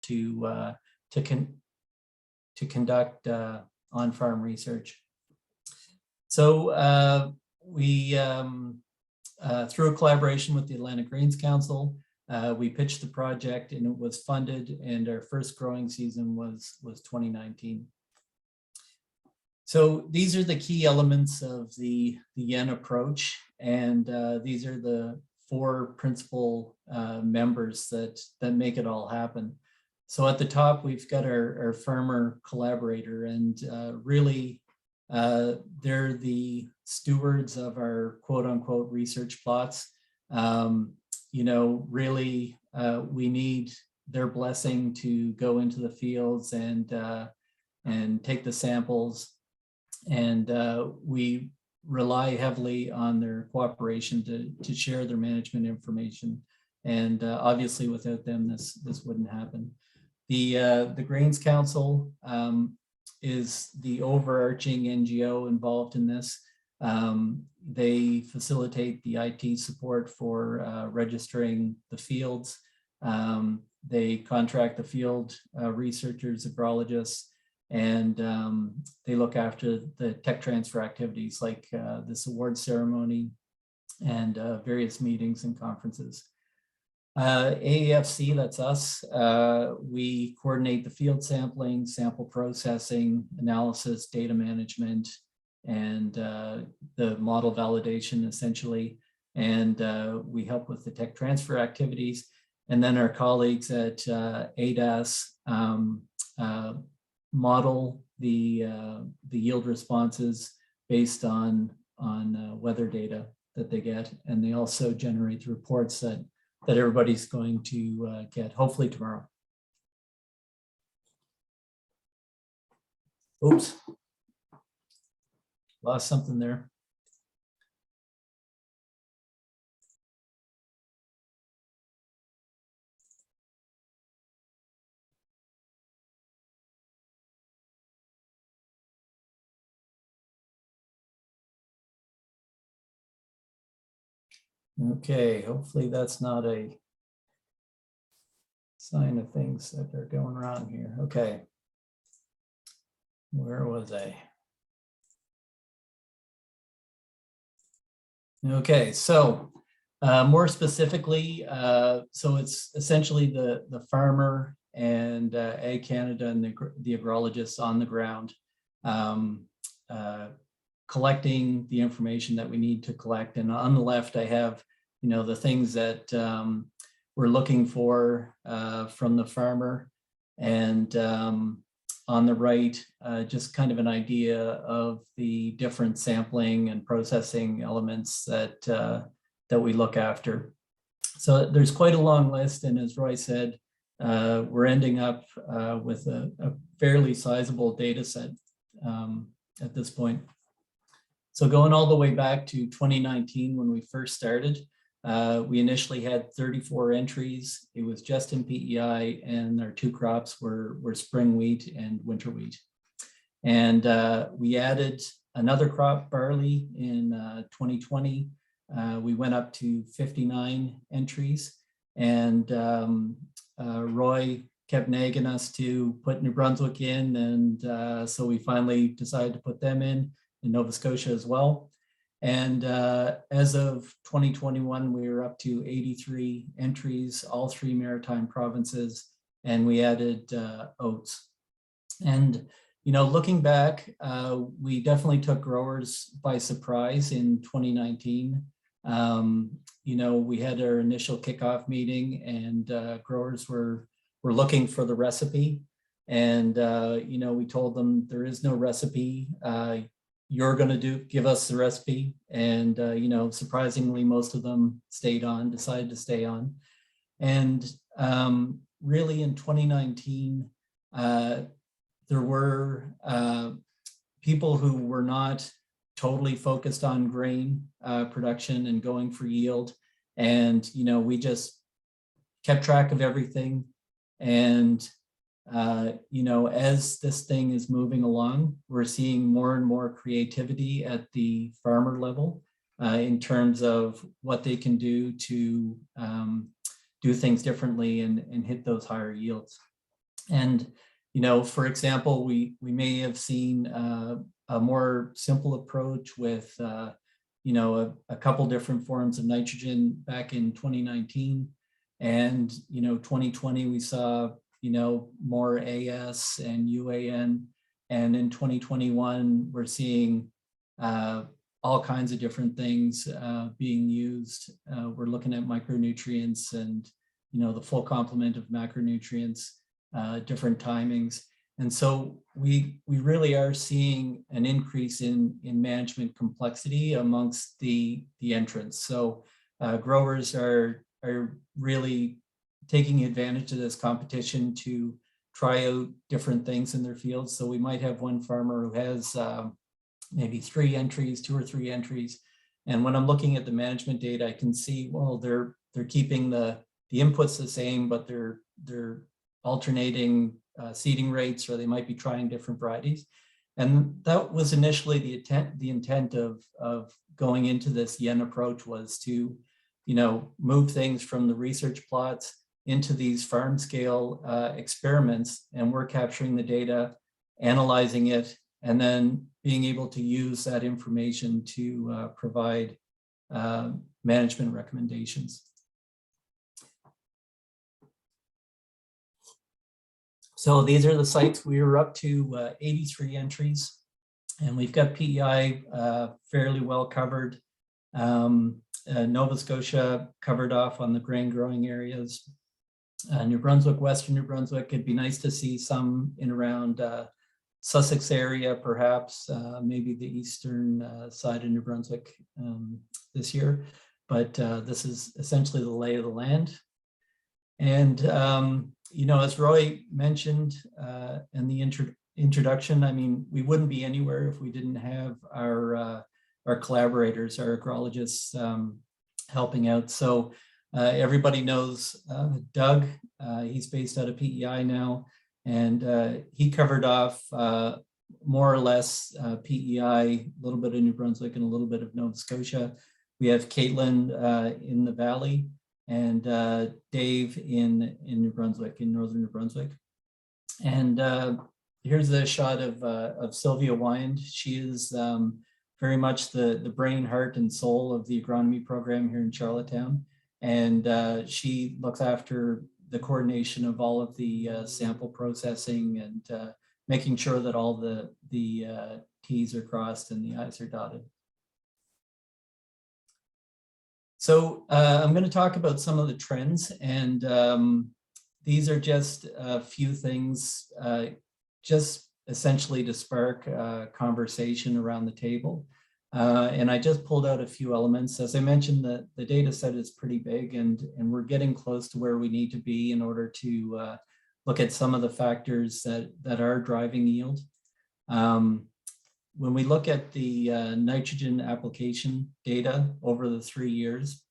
to conduct on-farm research. So we, through a collaboration with the Atlantic Grains Council, we pitched the project and it was funded, and our first growing season was 2019. So these are the key elements of the YEN approach, and these are the 4 principal members that make it all happen. So at the top, we've got our farmer collaborator, and really they're the stewards of our quote unquote research plots. You know, really we need their blessing to go into the fields and take the samples. And we rely heavily on their cooperation to share their management information. And obviously without them, this wouldn't happen. The Grains Council is the overarching NGO involved in this. They facilitate the IT support for registering the fields. They contract the field researchers, agrologists, and they look after the tech transfer activities like this award ceremony and various meetings and conferences. AAFC, that's us. We coordinate the field sampling, sample processing, analysis, data management, and the model validation essentially. And we help with the tech transfer activities. And then our colleagues at ADAS model the yield responses based on weather data that they get. And they also generate the reports that everybody's going to get, hopefully tomorrow. Oops, lost something there. Okay, hopefully that's not a sign of things that are going wrong here. Okay, where was I? Okay, so more specifically, so it's essentially the farmer and Ag Canada and the agrologists on the ground collecting the information that we need to collect. And on the left, I have, you know, the things that we're looking for from the farmer, and on the right, just kind of an idea of the different sampling and processing elements that that we look after. So there's quite a long list, and as Roy said, we're ending up with a fairly sizable data set at this point. So going all the way back to 2019 when we first started, we initially had 34 entries. It was just in PEI, and our 2 crops were spring wheat and winter wheat. And we added another crop, barley, in 2020. We went up to 59 entries, and Roy kept nagging us to put New Brunswick in, and so we finally decided to put them in Nova Scotia as well. And as of 2021, we were up to 83 entries, all 3 maritime provinces, and we added oats. And, you know, looking back, we definitely took growers by surprise in 2019. You know, we had our initial kickoff meeting, and growers were looking for the recipe. And, you know, we told them there is no recipe. You're going to give us the recipe. And, you know, surprisingly, most of them decided to stay on. And really in 2019, there were people who were not totally focused on grain production and going for yield. And, you know, we just kept track of everything. And you know, as this thing is moving along, we're seeing more and more creativity at the farmer level in terms of what they can do to do things differently and hit those higher yields. And, you know, for example, we may have seen a more simple approach with, you know, a couple different forms of nitrogen back in 2019. And, you know, 2020, we saw, you know, more AS and UAN. And in 2021, we're seeing all kinds of different things being used. We're looking at micronutrients and, you know, the full complement of macronutrients, different timings. And so we really are seeing an increase in management complexity amongst the entrants. So growers are really taking advantage of this competition to try out different things in their fields. So we might have one farmer who has maybe 3 entries, 2 or 3 entries. And when I'm looking at the management data, I can see, well, they're keeping the inputs the same, but they're alternating seeding rates, or they might be trying different varieties. And that was initially the intent of going into this Yen approach, was to, you know, move things from the research plots into these farm scale experiments, and we're capturing the data, analyzing it, and then being able to use that information to provide management recommendations. So these are the sites. We were up to 83 entries, and we've got PEI fairly well covered. Nova Scotia covered off on the grain growing areas. New Brunswick, Western New Brunswick, it'd be nice to see some in around Sussex area, perhaps, maybe the eastern side of New Brunswick this year. But this is essentially the lay of the land. And, you know, as Roy mentioned in the introduction, I mean, we wouldn't be anywhere if we didn't have our collaborators, our agrologists helping out. So everybody knows Doug. He's based out of PEI now, and he covered off more or less PEI, a little bit of New Brunswick and a little bit of Nova Scotia. We have Caitlin in the Valley, and Dave in New Brunswick, in northern New Brunswick. And here's a shot of Sylvia Wyand. She is very much the brain, heart, and soul of the agronomy program here in Charlottetown. And she looks after the coordination of all of the sample processing and making sure that all the T's are crossed and the I's are dotted. So I'm going to talk about some of the trends, and these are just a few things, just essentially to spark conversation around the table. And I just pulled out a few elements. As I mentioned, the data set is pretty big, and we're getting close to where we need to be in order to look at some of the factors that are driving yield. When we look at the nitrogen application data over the 3 years,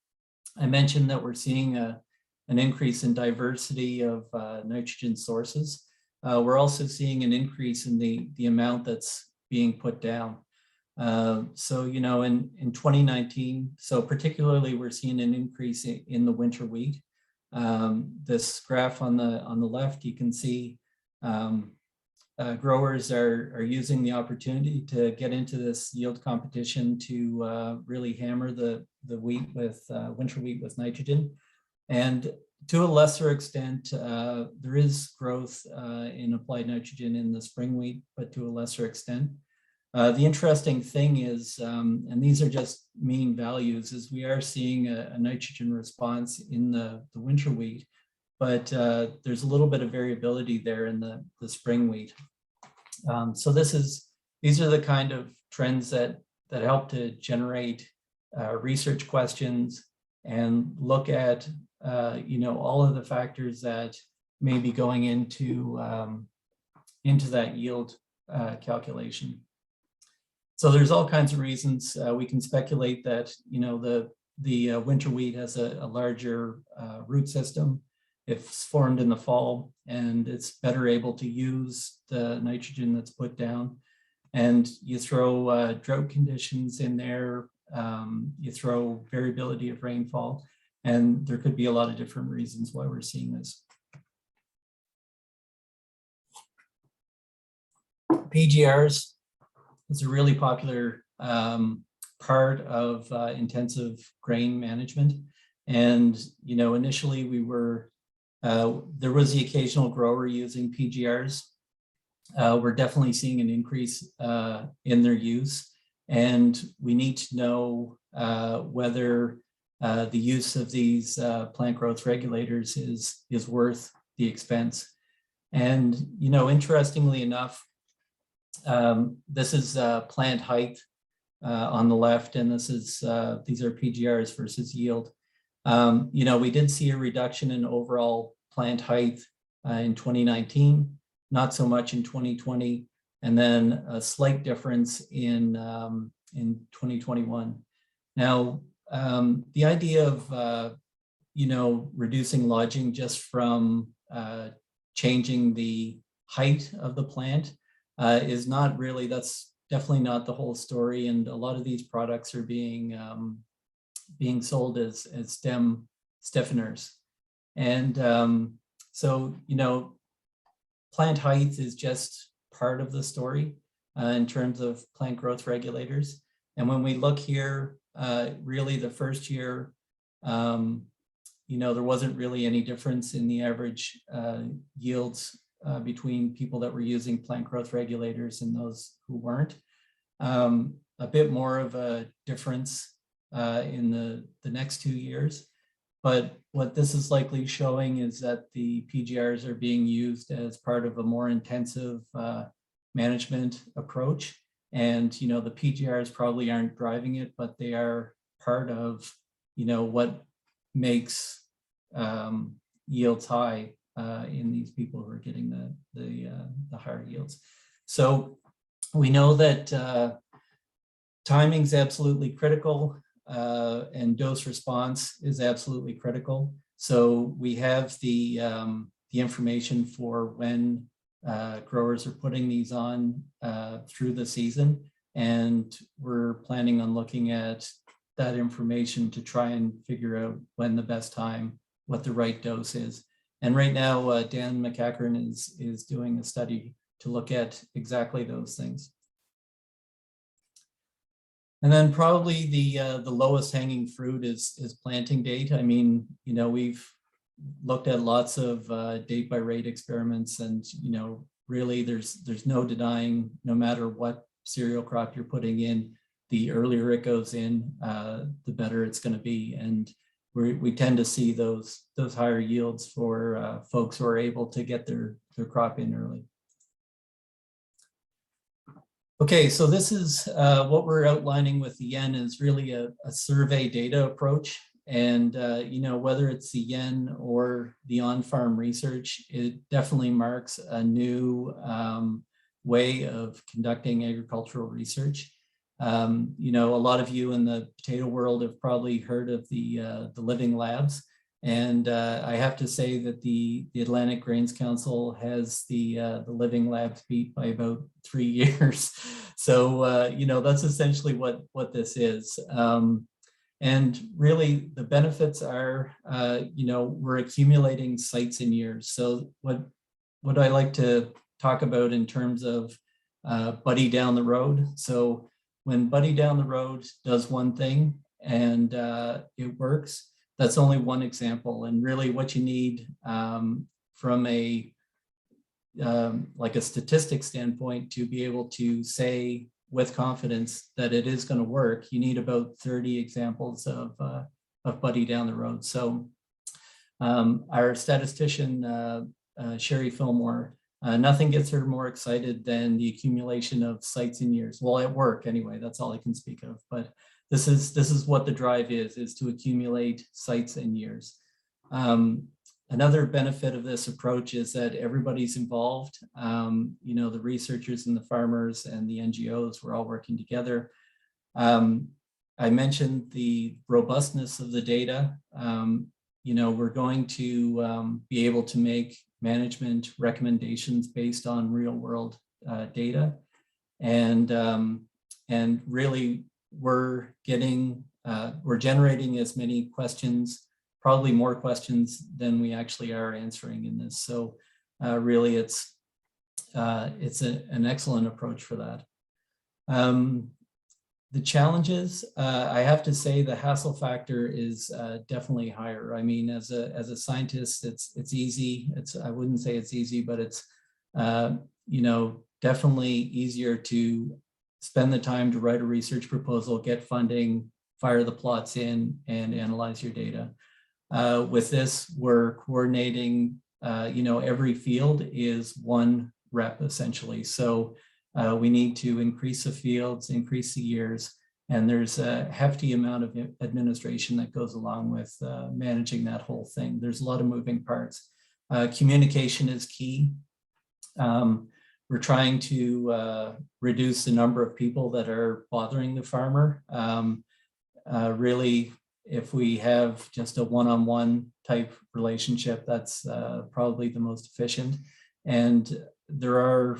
I mentioned that we're seeing an increase in diversity of nitrogen sources. We're also seeing an increase in the amount that's being put down. So, you know, in 2019, so particularly we're seeing an increase in the winter wheat. This graph on the left, you can see growers are using the opportunity to get into this yield competition to really hammer the wheat with winter wheat with nitrogen. And to a lesser extent, there is growth in applied nitrogen in the spring wheat, but to a lesser extent. The interesting thing is, and these are just mean values, is we are seeing a nitrogen response in the winter wheat, but there's a little bit of variability there in the spring wheat. So these are the kind of trends that help to generate research questions and look at you know, all of the factors that may be going into that yield calculation. So there's all kinds of reasons we can speculate that, you know, the winter wheat has a larger root system. It's formed in the fall, and it's better able to use the nitrogen that's put down. And you throw drought conditions in there, you throw variability of rainfall, and there could be a lot of different reasons why we're seeing this. PGRs is a really popular part of intensive grain management. And, initially we were, there was the occasional grower using PGRs. We're definitely seeing an increase in their use. And we need to know whether the use of these plant growth regulators is worth the expense. And, interestingly enough, this is plant height on the left, and this is these are PGRs versus yield. We did see a reduction in overall plant height in 2019, not so much in 2020, and then a slight difference in 2021. Now, the idea of reducing lodging just from changing the height of the plant is not really, that's definitely not the whole story. And a lot of these products are being sold as stem stiffeners. And so, plant height is just part of the story in terms of plant growth regulators. And when we look here, really the first year, there wasn't really any difference in the average yields between people that were using plant growth regulators and those who weren't. A bit more of a difference in the next 2 years. But what this is likely showing is that the PGRs are being used as part of a more intensive management approach. And, the PGRs probably aren't driving it, but they are part of, what makes yields high in these people who are getting the higher yields. So we know that timing is absolutely critical. And dose response is absolutely critical. So we have the information for when growers are putting these on through the season, and we're planning on looking at that information to try and figure out when the best time, what the right dose is. And right now, Dan McEachern is doing a study to look at exactly those things. And then probably the lowest hanging fruit is planting date. I mean, we've looked at lots of date by rate experiments, and really there's no denying, no matter what cereal crop you're putting in, the earlier it goes in, the better it's going to be. And we tend to see those higher yields for folks who are able to get their crop in early. Okay, so this is what we're outlining with the YEN is really a survey data approach. And, whether it's the YEN or the on-farm research, it definitely marks a new way of conducting agricultural research. A lot of you in the potato world have probably heard of the Living Labs. And I have to say that the Atlantic Grains Council has the Living Labs beat by about 3 years. So, that's essentially what this is. And really the benefits are, we're accumulating sites in years. So what I like to talk about in terms of Buddy Down the Road. So when Buddy Down the Road does one thing and it works, that's only one example. And really what you need from a like a statistics standpoint to be able to say with confidence that it is going to work, you need about 30 examples of Buddy Down the Road. So our statistician, Sherry Fillmore, nothing gets her more excited than the accumulation of sites in years. Well, at work anyway, that's all I can speak of. But this is what the drive is to accumulate sites in years. Another benefit of this approach is that everybody's involved. The researchers and the farmers and the NGOs, we're all working together. I mentioned the robustness of the data. We're going to be able to make management recommendations based on real world data. And really we're generating as many questions, probably more questions than we actually are answering in this. So really it's it's an excellent approach for that. The challenges, I have to say the hassle factor is definitely higher. I mean, as a scientist, it's easy. I wouldn't say it's easy, but it's definitely easier to spend the time to write a research proposal, get funding, fire the plots in, and analyze your data. With this, we're coordinating. Every field is one rep essentially. So we need to increase the fields, increase the years, and there's a hefty amount of administration that goes along with managing that whole thing. There's a lot of moving parts. Communication is key. We're trying to reduce the number of people that are bothering the farmer. Really, if we have just a one-on-one type relationship, that's probably the most efficient. And there are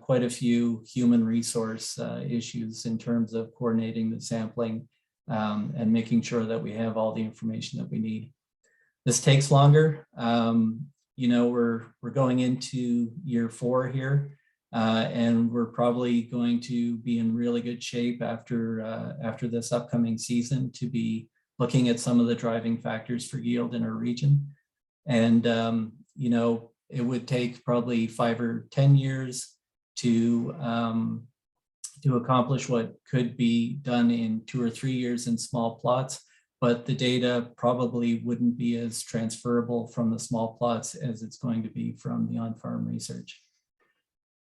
quite a few human resource issues in terms of coordinating the sampling and making sure that we have all the information that we need. This takes longer. We're going into year 4 here, and we're probably going to be in really good shape after this upcoming season to be looking at some of the driving factors for yield in our region. And it would take probably 5 or 10 years to accomplish what could be done in 2 or 3 years in small plots, but the data probably wouldn't be as transferable from the small plots as it's going to be from the on-farm research.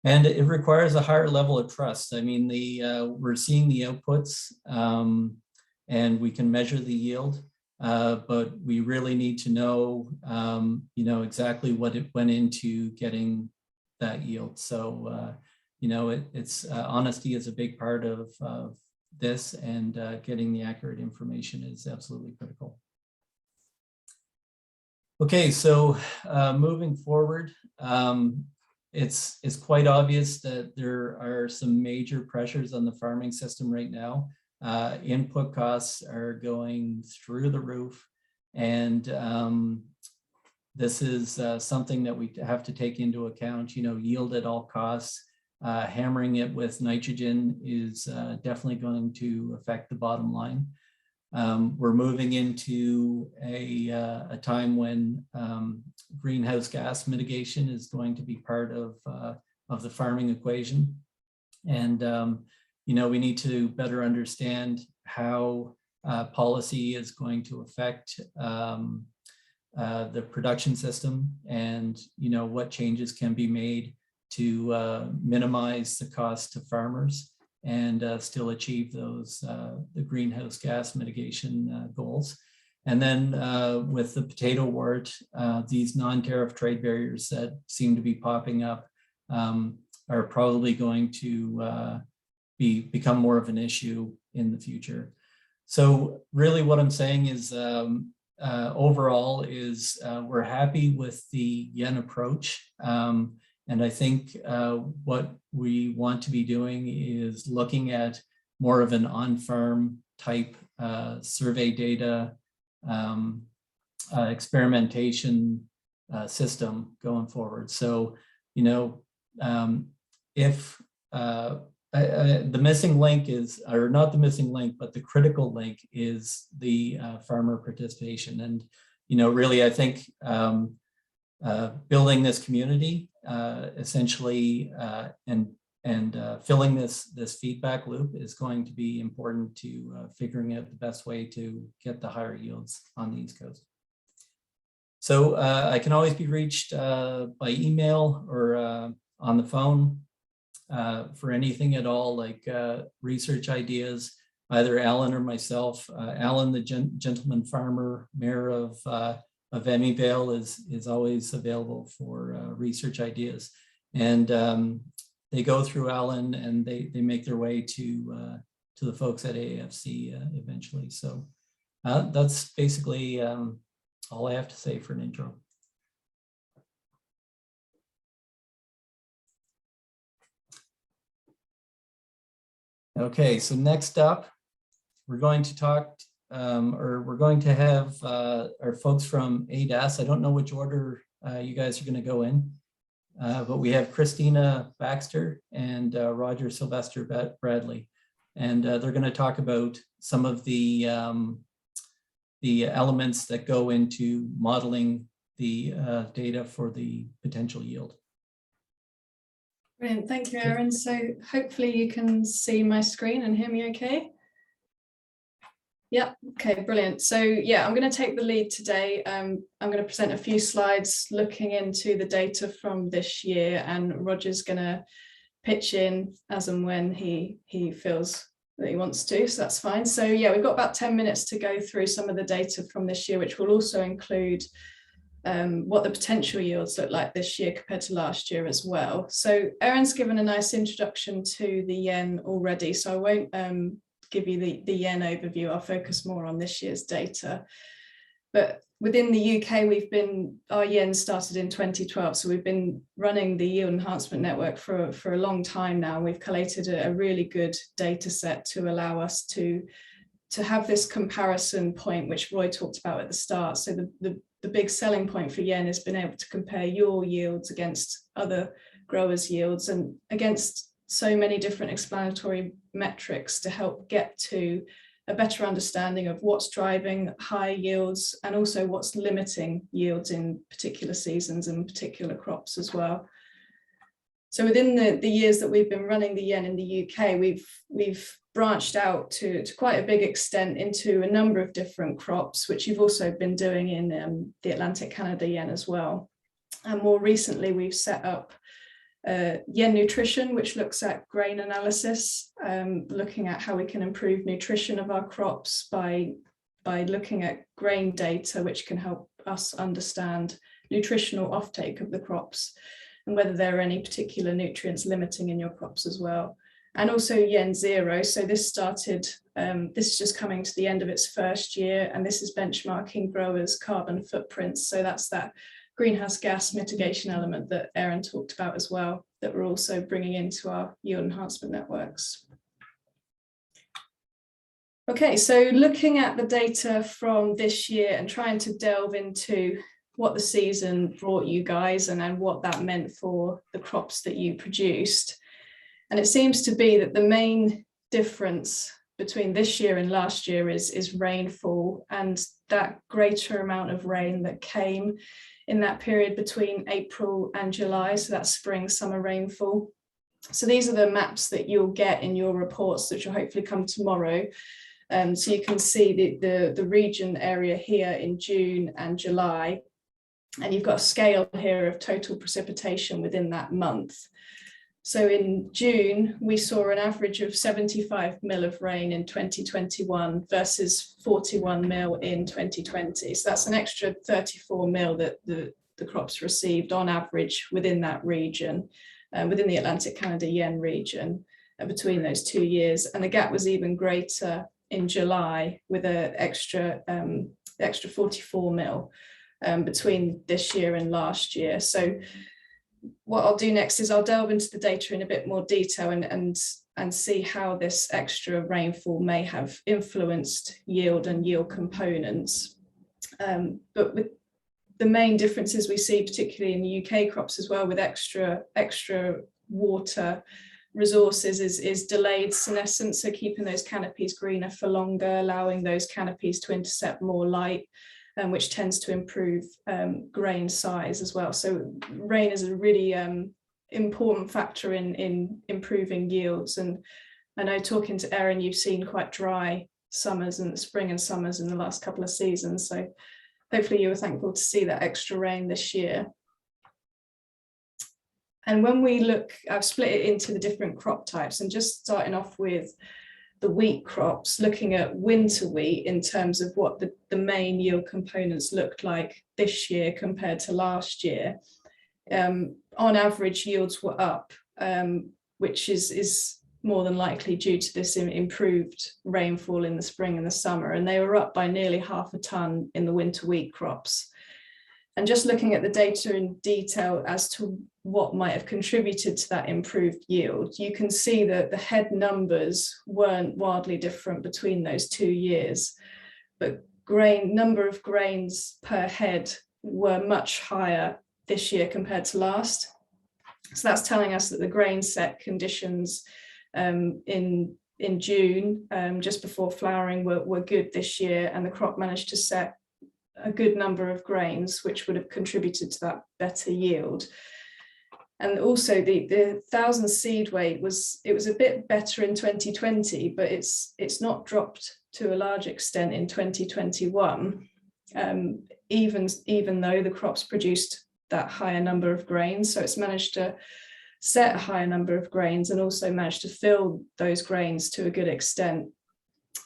And it requires a higher level of trust. I mean, we're seeing the outputs and we can measure the yield. But we really need to know, exactly what it went into getting that yield. So, honesty is a big part of this, and getting the accurate information is absolutely critical. Okay, so moving forward, it's quite obvious that there are some major pressures on the farming system right now. Input costs are going through the roof, and this is something that we have to take into account. Yield at all costs, hammering it with nitrogen is definitely going to affect the bottom line. We're moving into a time when greenhouse gas mitigation is going to be part of the farming equation, and we need to better understand how policy is going to affect the production system, and what changes can be made to minimize the cost to farmers and still achieve those the greenhouse gas mitigation goals. And then with the potato wart, these non-tariff trade barriers that seem to be popping up are probably going to become more of an issue in the future. So really what I'm saying is overall is we're happy with the yen approach. And I think what we want to be doing is looking at more of an on-farm type survey data experimentation system going forward. So, if the missing link is, or not the missing link, but the critical link is the farmer participation. And, really, I think building this community essentially and filling this feedback loop is going to be important to figuring out the best way to get the higher yields on the East Coast. So I can always be reached by email or on the phone for anything at all, like research ideas, either Alan or myself. Alan, the gentleman farmer, mayor of Emyvale, is always available for research ideas. And they go through Alan, and they make their way to the folks at AAFC eventually. So that's basically all I have to say for an intro. Okay, so next up, we're going to talk, or we're going to have our folks from ADAS. I don't know which order you guys are going to go in. but we have Christina Baxter and Roger Sylvester Bradley. And they're going to talk about some of the elements that go into modeling the data for the potential yield. Brilliant, thank you, Aaron. So hopefully you can see my screen and hear me okay. Yeah, okay, brilliant. So yeah, I'm going to take the lead today. I'm going to present a few slides looking into the data from this year, and Roger's going to pitch in as and when he feels that he wants to, so that's fine. So yeah, we've got about 10 minutes to go through some of the data from this year, which will also include what the potential yields look like this year compared to last year as well. So Aaron's given a nice introduction to the yen already, so I won't give you the yen overview. I'll focus more on this year's data. But within the UK, our yen started in 2012, so we've been running the yield enhancement network for a long time now. We've collated a really good data set to allow us to have this comparison point, which Roy talked about at the start. So the big selling point for yen has been able to compare your yields against other growers' yields and against so many different explanatory metrics to help get to a better understanding of what's driving high yields and also what's limiting yields in particular seasons and particular crops as well. So within the years that we've been running the yen in the UK, we've branched out to quite a big extent into a number of different crops, which you've also been doing in the Atlantic Canada yen as well. And more recently, we've set up yen nutrition, which looks at grain analysis, looking at how we can improve nutrition of our crops by looking at grain data, which can help us understand nutritional offtake of the crops and whether there are any particular nutrients limiting in your crops as well. And also Yen Zero. So this started, this is just coming to the end of its first year, and this is benchmarking growers' carbon footprints. So that's that greenhouse gas mitigation element that Aaron talked about as well, that we're also bringing into our yield enhancement networks. Okay, so looking at the data from this year and trying to delve into what the season brought you guys and what that meant for the crops that you produced. And it seems to be that the main difference between this year and last year is rainfall, and that greater amount of rain that came in that period between April and July, so that's spring, summer rainfall. So these are the maps that you'll get in your reports, which will hopefully come tomorrow. So you can see the region area here in June and July, and you've got a scale here of total precipitation within that month. So in June, we saw an average of 75 mil of rain in 2021 versus 41 mil in 2020. So that's an extra 34 mil that the crops received on average within that region, within the Atlantic Canada yen region between those 2 years. And the gap was even greater in July with an extra 44 mil between this year and last year. So what I'll do next is I'll delve into the data in a bit more detail and see how this extra rainfall may have influenced yield and yield components. But with the main differences we see, particularly in the UK crops as well, with extra water resources is delayed senescence, so keeping those canopies greener for longer, allowing those canopies to intercept more light, which tends to improve grain size as well. So rain is a really important factor in improving yields. And I know, talking to Aaron, you've seen quite dry summers and spring and summers in the last couple of seasons. So hopefully you were thankful to see that extra rain this year. And when we look, I've split it into the different crop types, and just starting off with the wheat crops, looking at winter wheat in terms of what the main yield components looked like this year compared to last year. On average, yields were up, which is more than likely due to this improved rainfall in the spring and the summer, and they were up by nearly 0.5 ton in the winter wheat crops. And just looking at the data in detail as to what might have contributed to that improved yield, you can see that the head numbers weren't wildly different between those 2 years, but number of grains per head were much higher this year compared to last. So that's telling us that the grain set conditions in June, just before flowering, were good this year, and the crop managed to set a good number of grains, which would have contributed to that better yield. And also the 1,000 seed weight was a bit better in 2020, but it's not dropped to a large extent in 2021, even though the crops produced that higher number of grains. So it's managed to set a higher number of grains and also managed to fill those grains to a good extent,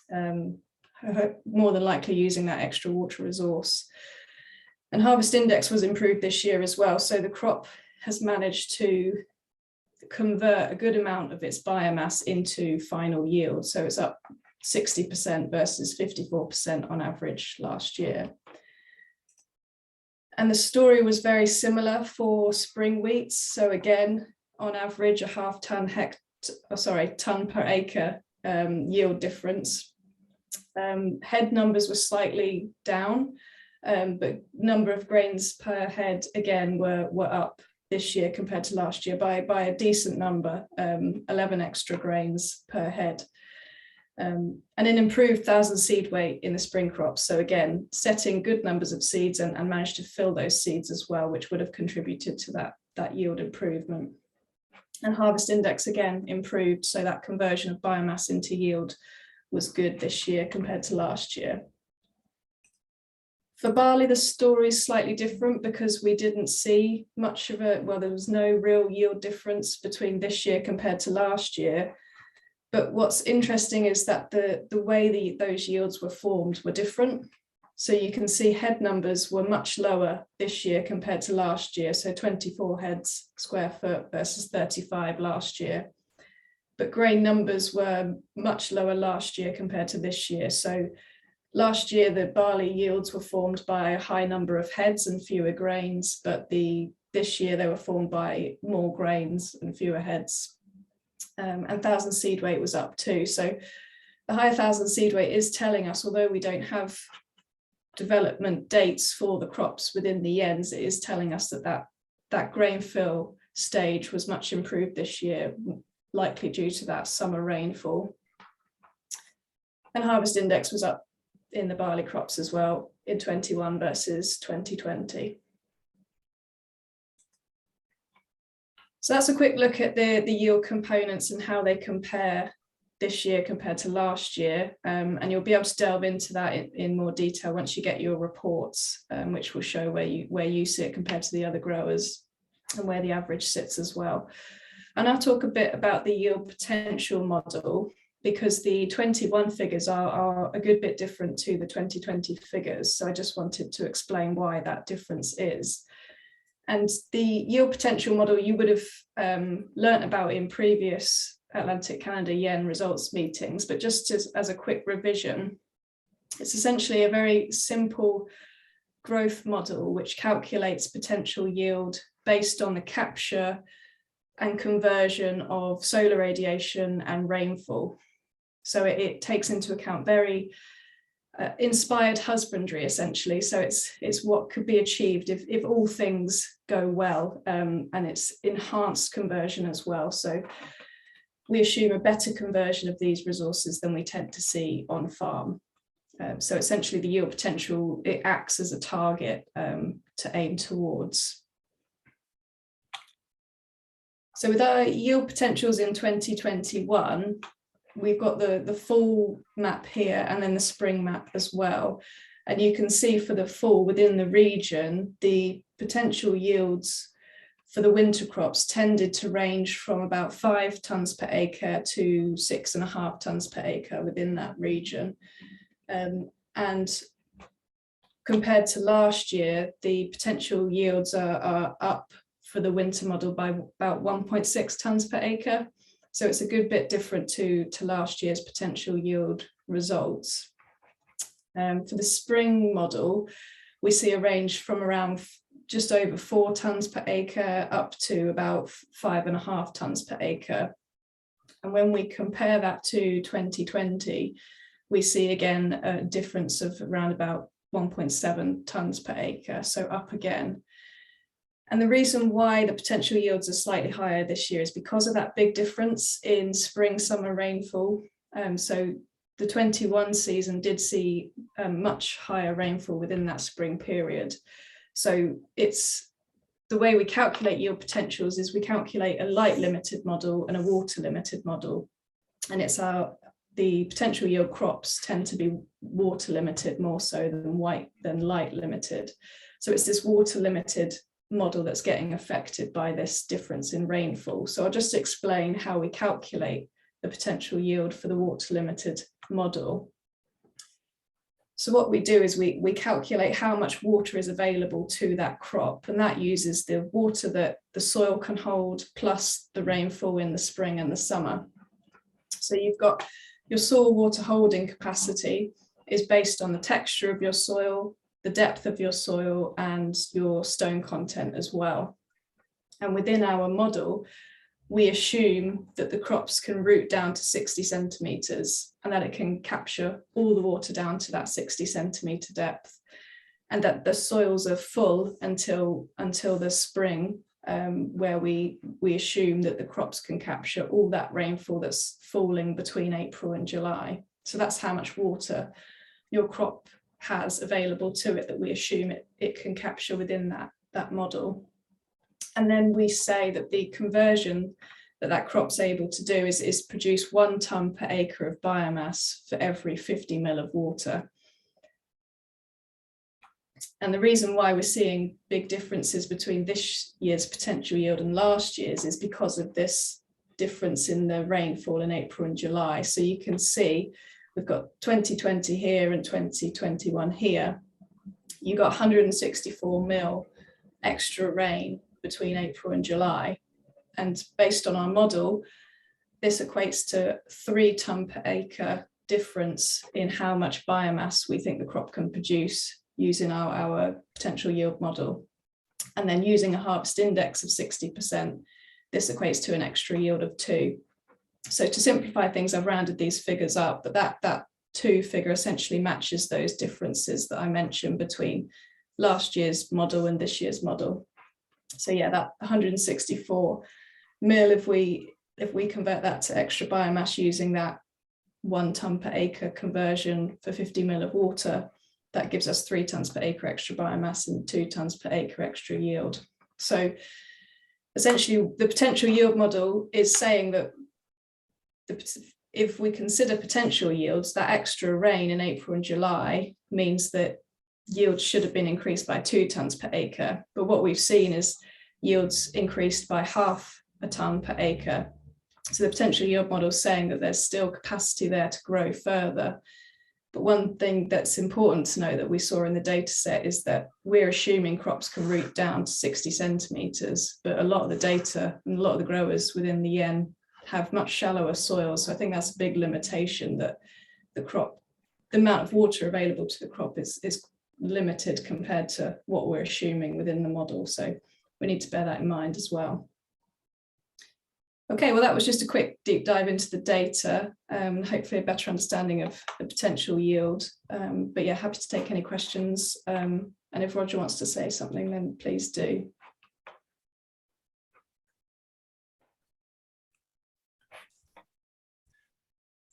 more than likely using that extra water resource. And harvest index was improved this year as well. So the crop has managed to convert a good amount of its biomass into final yield. So it's up 60% versus 54% on average last year. And the story was very similar for spring wheats. So again, on average, a half ton per acre yield difference. Head numbers were slightly down, but number of grains per head again were up this year compared to last year by a decent number, 11 extra grains per head. And an improved 1,000 seed weight in the spring crops. So again, setting good numbers of seeds and managed to fill those seeds as well, which would have contributed to that yield improvement. And harvest index again improved, so that conversion of biomass into yield was good this year compared to last year. For barley, the story is slightly different because we didn't see much of it. Well, there was no real yield difference between this year compared to last year. But what's interesting is that the way those yields were formed were different. So you can see head numbers were much lower this year compared to last year. So 24 heads square foot versus 35 last year. But grain numbers were much lower last year compared to this year. So last year, the barley yields were formed by a high number of heads and fewer grains, but this year they were formed by more grains and fewer heads. And 1,000 seed weight was up too. So the higher 1,000 seed weight is telling us, although we don't have development dates for the crops within the Yens, it is telling us that grain fill stage was much improved this year, likely due to that summer rainfall. And harvest index was up in the barley crops as well in 21 versus 2020. So that's a quick look at the yield components and how they compare this year compared to last year. And you'll be able to delve into that in more detail once you get your reports, which will show where you sit compared to the other growers and where the average sits as well. And I'll talk a bit about the yield potential model, because the 21 figures are a good bit different to the 2020 figures. So I just wanted to explain why that difference is. And the yield potential model you would have learnt about in previous Atlantic Canada Yen results meetings, but just as a quick revision, it's essentially a very simple growth model which calculates potential yield based on the capture and conversion of solar radiation and rainfall. So it takes into account very inspired husbandry, essentially. So it's what could be achieved if all things go well, and it's enhanced conversion as well. So we assume a better conversion of these resources than we tend to see on farm. So essentially the yield potential, it acts as a target to aim towards. So with our yield potentials in 2021, we've got the fall map here and then the spring map as well. And you can see for the fall within the region, the potential yields for the winter crops tended to range from about 5 tonnes per acre to 6.5 tonnes per acre within that region. And compared to last year, the potential yields are up for the winter model by about 1.6 tonnes per acre. So it's a good bit different to last year's potential yield results. For the spring model, we see a range from around just over 4 tonnes per acre up to about 5.5 tonnes per acre. And when we compare that to 2020, we see again a difference of around about 1.7 tonnes per acre, so up again. And the reason why the potential yields are slightly higher this year is because of that big difference in spring summer rainfall. So the 21 season did see much higher rainfall within that spring period. So it's the way we calculate yield potentials is we calculate a light limited model and a water limited model. And it's the potential yield crops tend to be water limited more so than light limited. So it's this water limited model that's getting affected by this difference in rainfall. So I'll just explain how we calculate the potential yield for the water limited model. So what we do is we calculate how much water is available to that crop, and that uses the water that the soil can hold plus the rainfall in the spring and the summer. So you've got your soil water holding capacity is based on the texture of your soil, the depth of your soil, and your stone content as well. And within our model, we assume that the crops can root down to 60 centimetres and that it can capture all the water down to that 60 centimetre depth, and that the soils are full until the spring, where we assume that the crops can capture all that rainfall that's falling between April and July. So that's how much water your crop has available to it that we assume it can capture within that model. And then we say that the conversion that crop's able to do is produce 1 tonne per acre of biomass for every 50 mil of water. And the reason why we're seeing big differences between this year's potential yield and last year's is because of this difference in the rainfall in April and July. So you can see we've got 2020 here and 2021 here. You got 164 mil extra rain between April and July. And based on our model, this equates to 3 tonne per acre difference in how much biomass we think the crop can produce using our potential yield model. And then using a harvest index of 60%, this equates to an extra yield of 2. So to simplify things, I've rounded these figures up, but that 2 figure essentially matches those differences that I mentioned between last year's model and this year's model. So yeah, that 164 mil, if we convert that to extra biomass using that 1 tonne per acre conversion for 50 mil of water, that gives us 3 tonnes per acre extra biomass and 2 tonnes per acre extra yield. So essentially the potential yield model is saying that if we consider potential yields, that extra rain in April and July means that yields should have been increased by 2 tonnes per acre. But what we've seen is yields increased by half a tonne per acre. So the potential yield model is saying that there's still capacity there to grow further. But one thing that's important to know that we saw in the data set is that we're assuming crops can root down to 60 centimetres, but a lot of the data and a lot of the growers within the Yen have much shallower soils. So I think that's a big limitation, that the amount of water available to the crop is limited compared to what we're assuming within the model. So we need to bear that in mind as well. Okay, well, that was just a quick deep dive into the data, hopefully a better understanding of the potential yield. But yeah, happy to take any questions. And if Roger wants to say something, then please do.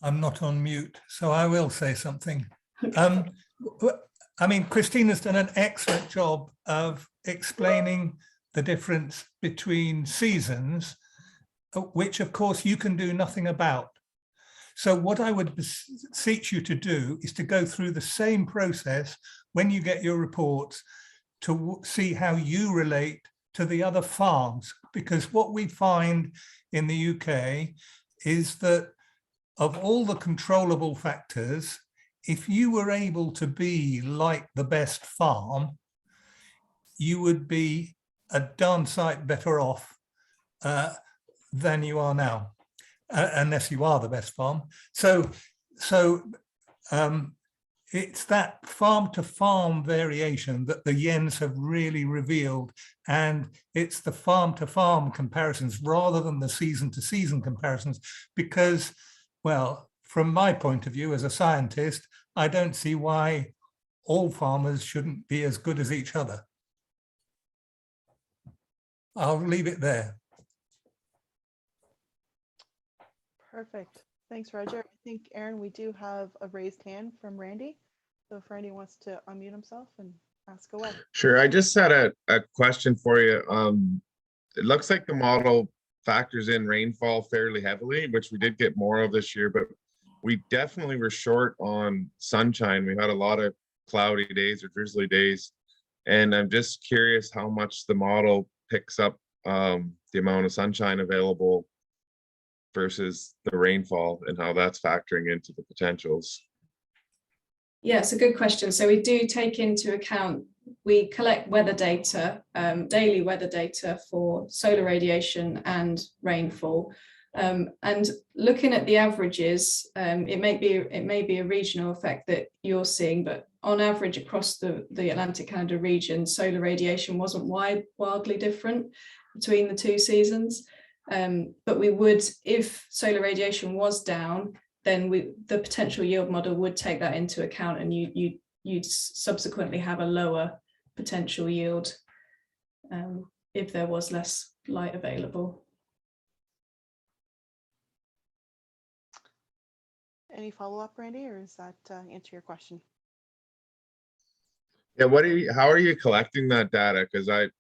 I'm not on mute, so I will say something. I mean, Christina's done an excellent job of explaining the difference between seasons, which of course you can do nothing about. So what I would beseech you to do is to go through the same process when you get your reports to see how you relate to the other farms, because what we find in the UK is that of all the controllable factors, if you were able to be like the best farm, you would be a darn sight better off than you are now, unless you are the best farm. So it's that farm to farm variation that the Yens have really revealed, and it's the farm to farm comparisons rather than the season to season comparisons, because, well, from my point of view as a scientist, I don't see why all farmers shouldn't be as good as each other. I'll leave it there. Perfect. Thanks, Roger. I think, Aaron, we do have a raised hand from Randy. So if Randy wants to unmute himself and ask away. Sure. I just had a question for you. It looks like the model factors in rainfall fairly heavily, which we did get more of this year, but we definitely were short on sunshine. We had a lot of cloudy days or drizzly days. And I'm just curious how much the model picks up the amount of sunshine available versus the rainfall and how that's factoring into the potentials. Yeah, it's a good question. So we do take into account, we collect weather data, daily weather data for solar radiation and rainfall. And looking at the averages, it may be a regional effect that you're seeing, but on average across the Atlantic Canada region, solar radiation wasn't wildly different between the two seasons. But we would, if solar radiation was down, then the potential yield model would take that into account, and you'd subsequently have a lower potential yield if there was less light available. Any follow-up, Randy, or does that answer your question? Yeah, how are you collecting that data? Because I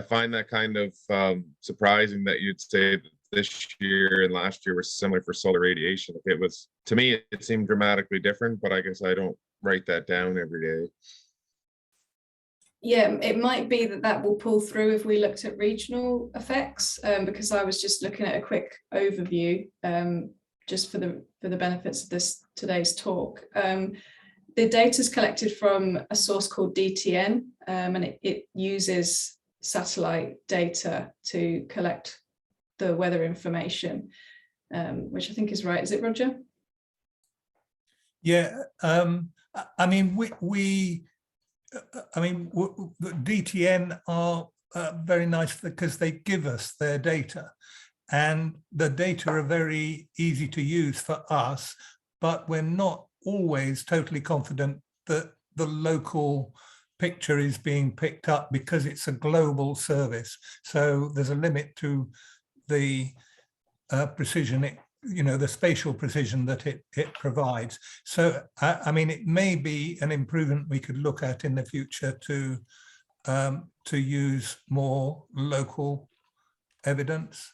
find that kind of surprising that you'd say that this year and last year were similar for solar radiation. It was, to me, it seemed dramatically different, but I guess I don't write that down every day. Yeah, it might be that will pull through if we looked at regional effects, because I was just looking at a quick overview just for the benefits of today's talk. The data is collected from a source called DTN, and it uses satellite data to collect the weather information, which I think is right. Is it, Roger? Yeah, I mean, the DTN are very nice because they give us their data, and the data are very easy to use for us, but we're not always totally confident that the local picture is being picked up because it's a global service. So there's a limit to the precision, the spatial precision that it provides. So, I mean, it may be an improvement we could look at in the future to use more local evidence.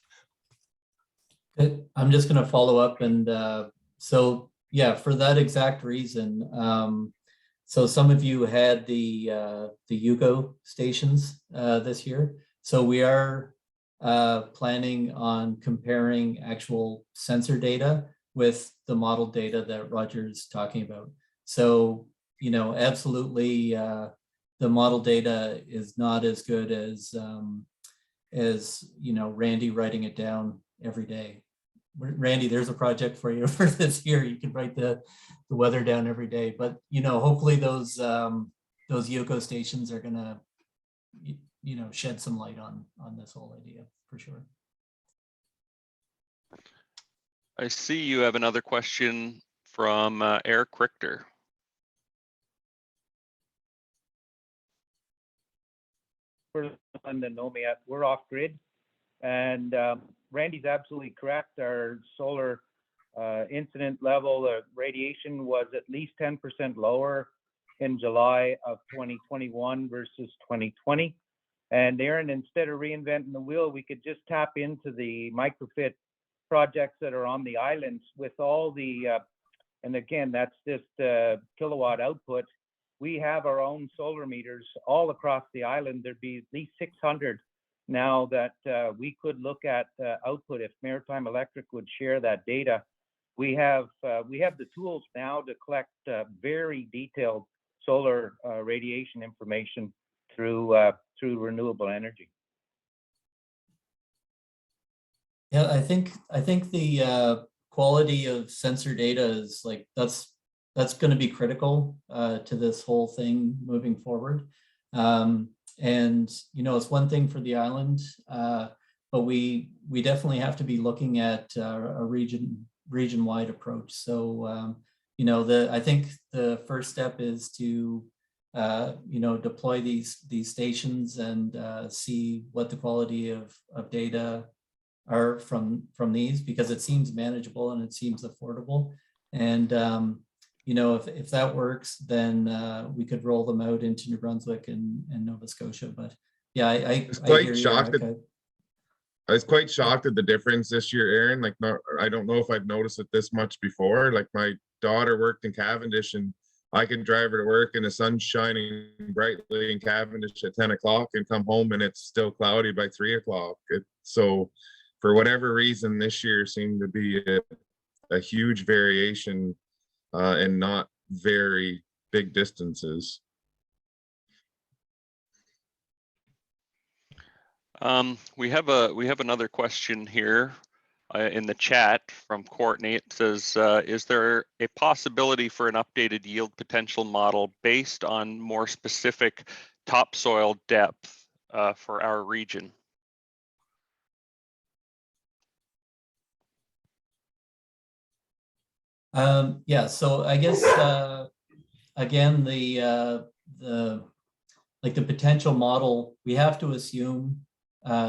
I'm just going to follow up, and so yeah, for that exact reason. So some of you had the UGO stations this year. So we are planning on comparing actual sensor data with the model data that Roger's talking about. So, absolutely, the model data is not as good as Randy writing it down every day. Randy, there's a project for you for this year. You can write the weather down every day, but hopefully those UGO stations are gonna shed some light on this whole idea for sure. I see you have another question from Eric Richter. For London, Nomiat, we're off grid, and Randy's absolutely correct. Our solar incident level of radiation was at least 10% lower in July of 2021 versus 2020. And Aaron, instead of reinventing the wheel, we could just tap into the microfit projects that are on the islands with all the, and again, that's just kilowatt output. We have our own solar meters all across the island. There'd be at least 600 now that we could look at output if Maritime Electric would share that data. We have the tools now to collect very detailed solar radiation information through renewable energy. Yeah, I think the quality of sensor data is like that's going to be critical to this whole thing moving forward. And it's one thing for the island, but we definitely have to be looking at a region-wide approach. So I think the first step is to deploy these stations and see what the quality of data are from these, because it seems manageable and it seems affordable. And if that works, then we could roll them out into New Brunswick and Nova Scotia. But yeah, I quite hear you, shocked Rick. at- I was quite shocked at the difference this year, Aaron. Like, I don't know if I've noticed it this much before. Like, my daughter worked in Cavendish, and I could drive her to work and the sun's shining brightly in Cavendish at 10 o'clock and come home and it's still cloudy by 3 o'clock. So for whatever reason, this year seemed to be a huge variation and not very big distances. We have another question here in the chat from Courtney. It says, is there a possibility for an updated yield potential model based on more specific topsoil depth for our region? Yeah, so I guess again, the potential model, we have to assume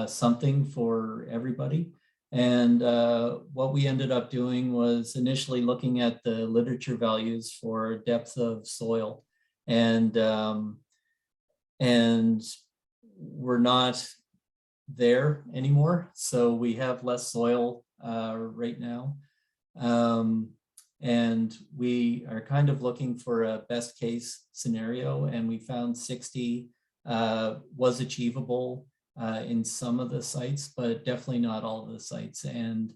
something for everybody. And what we ended up doing was initially looking at the literature values for depth of soil, and we're not there anymore. So we have less soil right now. And we are kind of looking for a best case scenario, and we found 60 was achievable in some of the sites, but definitely not all of the sites. And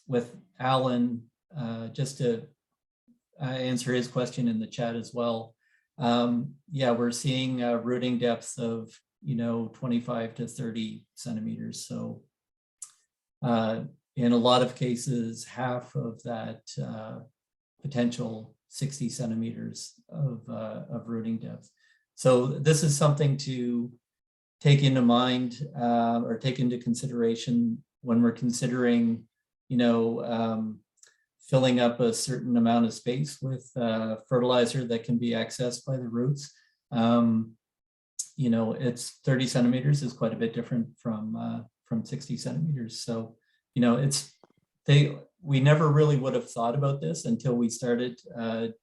with Alan, just to answer his question in the chat as well, yeah, we're seeing rooting depths of 25 to 30 centimeters. So in a lot of cases, half of that potential 60 centimeters of rooting depth. So this is something to take into mind or take into consideration when we're considering, filling up a certain amount of space with fertilizer that can be accessed by the roots. It's 30 centimeters is quite a bit different from 60 centimeters. So we never really would have thought about this until we started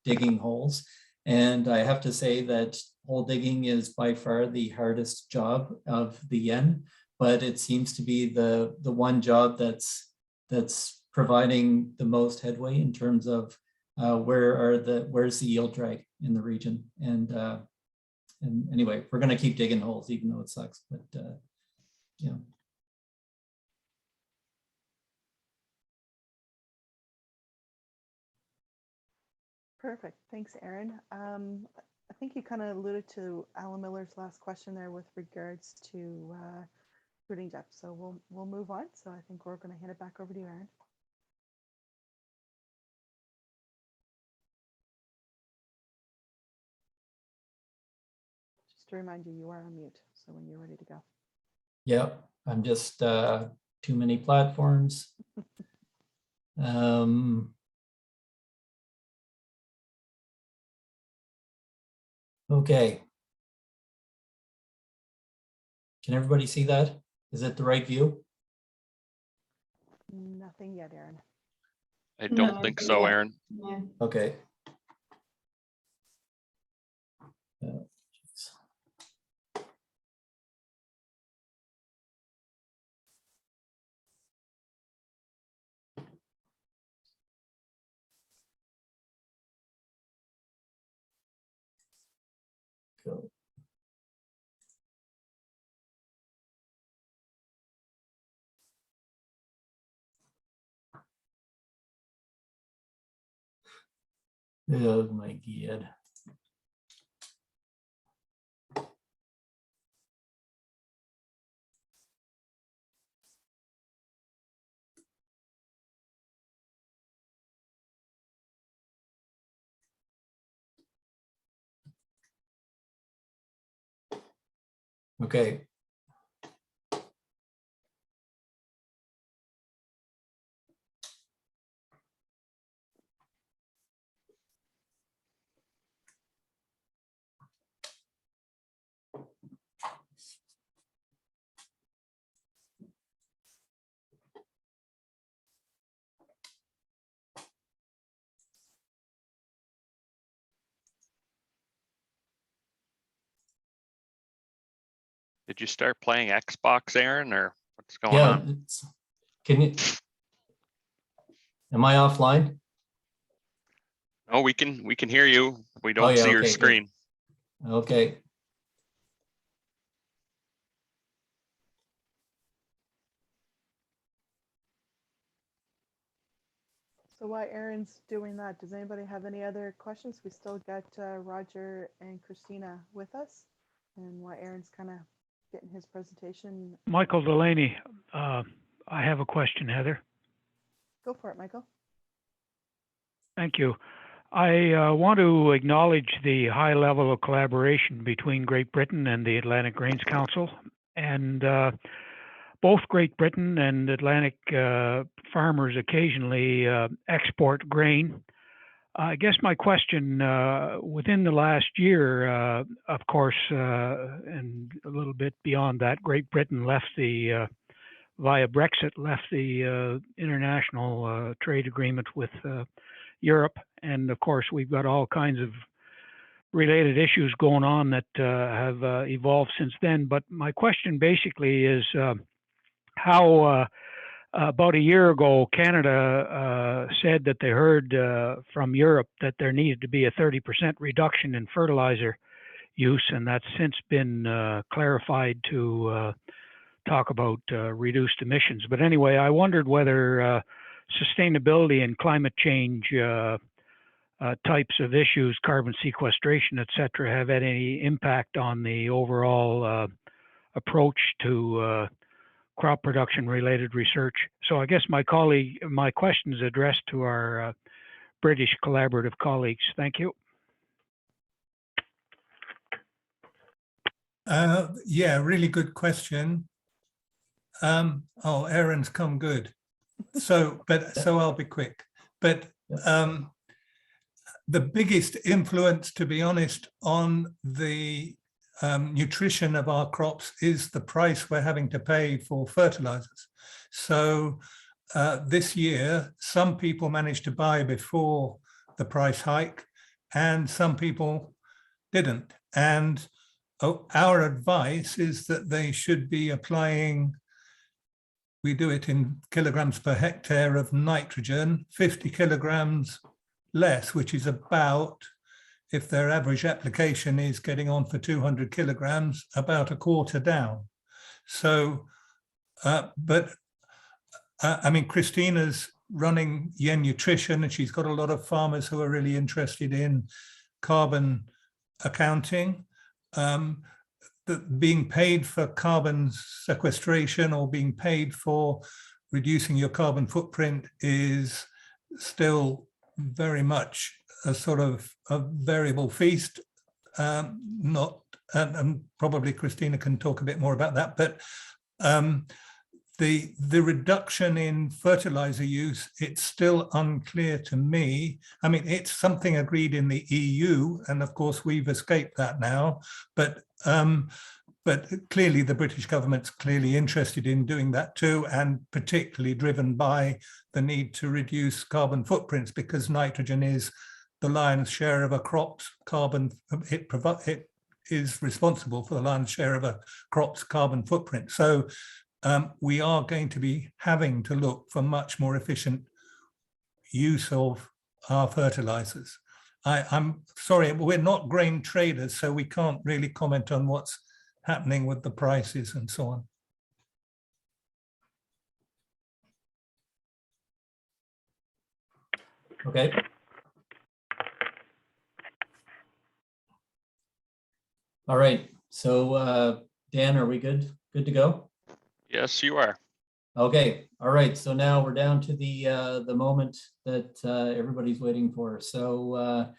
digging holes. And I have to say that hole digging is by far the hardest job of the Yen, but it seems to be the one job that's providing the most headway in terms of where's the yield drag in the region. And anyway, we're going to keep digging holes, even though it sucks, but yeah. Perfect. Thanks, Aaron. I think you kind of alluded to Alan Miller's last question there with regards to rooting depth. So we'll move on. So I think we're going to hand it back over to you, Aaron. Just to remind you, you are on mute. So when you're ready to go. Yep, I'm just too many platforms. Okay. Can everybody see that? Is it the right view? Nothing yet, Aaron. I don't No, think so, yeah. Aaron. Yeah. Okay. Go. Oh my God. Okay. Did you start playing Xbox, Aaron, or what's going Yeah, on? can you, am I offline? Oh, we can hear you. We Oh, don't yeah, see your okay, good. screen. Okay, So while Aaron's doing that, does anybody have any other questions? We still got Roger and Christina with us. And while Aaron's kind of getting his presentation. Michael Delaney, I have a question, Heather. Go for it, Michael. Thank you. I want to acknowledge the high level of collaboration between Great Britain and the Atlantic Grains Council. And both Great Britain and Atlantic farmers occasionally export grain. I guess my question, within the last year, of course, and a little bit beyond that, Great Britain left the, via Brexit, left the international trade agreement with Europe. And of course, we've got all kinds of related issues going on that have evolved since then. But my question basically is how about a year ago, Canada said that they heard from Europe that there needed to be a 30% reduction in fertilizer use, and that's since been clarified to talk about reduced emissions. But anyway, I wondered whether sustainability and climate change types of issues, carbon sequestration, et cetera, have had any impact on the overall approach to crop production related research. So I guess my question is addressed to our British collaborative colleagues. Thank you. Yeah, really good question. Oh, Aaron's come good. So I'll be quick. But the biggest influence, to be honest, on the nutrition of our crops is the price we're having to pay for fertilizers. So this year, some people managed to buy before the price hike and some people didn't. And our advice is that they should be applying, we do it in kilograms per hectare of nitrogen, 50 kilograms less, which is about, if their average application is getting on for 200 kilograms, about a quarter down. So, I mean, Christina's running Yen Nutrition, and she's got a lot of farmers who are really interested in carbon accounting. Being paid for carbon sequestration or being paid for reducing your carbon footprint is still very much a sort of a variable feast. Not, and probably Christina can talk a bit more about that, but the reduction in fertilizer use, it's still unclear to me. I mean, it's something agreed in the EU, and of course we've escaped that now, but clearly the British government's clearly interested in doing that too, and particularly driven by the need to reduce carbon footprints, because nitrogen is the lion's share of a crop's carbon. It is responsible for the lion's share of a crop's carbon footprint. So we are going to be having to look for much more efficient use of our fertilizers. I'm sorry, we're not grain traders, so we can't really comment on what's happening with the prices and so on. okay. All right, so Dan, are we good? Good to go? Yes, you are. Okay, all right, so now we're down to the moment that everybody's waiting for. So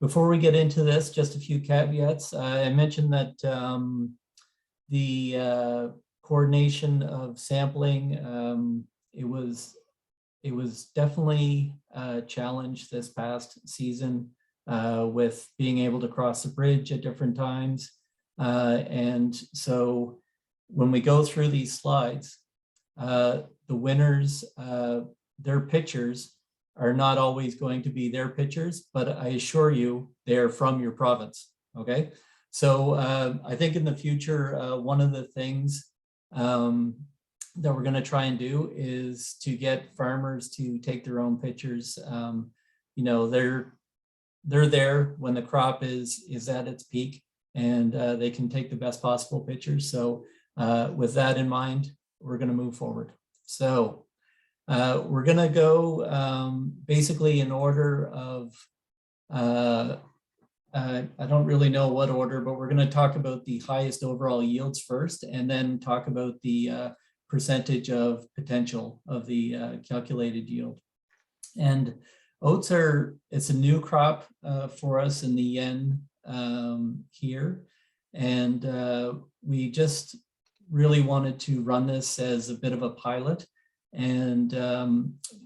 before we get into this, just a few caveats. I mentioned that the coordination of sampling, it was definitely a challenge this past season with being able to cross the bridge at different times. And so when we go through these slides, the winners, their pictures are not always going to be their pictures, but I assure you they're from your province, okay? So I think in the future, one of the things that we're going to try and do is to get farmers to take their own pictures. You know, they're there when the crop is at its peak, and they can take the best possible pictures. So with that in mind, we're going to move forward. So we're going to go basically in order of, I don't really know what order, but we're going to talk about the highest overall yields first, and then talk about the percentage of potential of the calculated yield. And oats it's a new crop for us in the Yen here. And we just really wanted to run this as a bit of a pilot. And,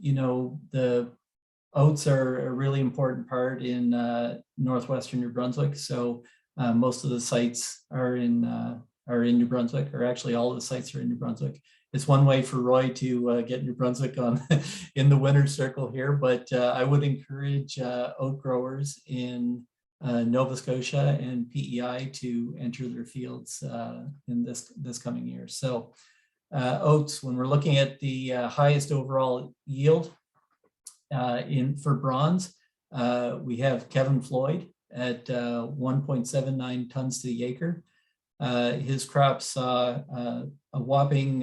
you know, the oats are a really important part in northwestern New Brunswick. So most of the sites are in New Brunswick, or actually all of the sites are in New Brunswick. It's one way for Roy to get New Brunswick on in the winner's circle here, but I would encourage oat growers in Nova Scotia and PEI to enter their fields in this coming year. So oats, when we're looking at the highest overall yield for bronze, we have Kevin Floyd at 1.79 tons to the acre. His crop saw a whopping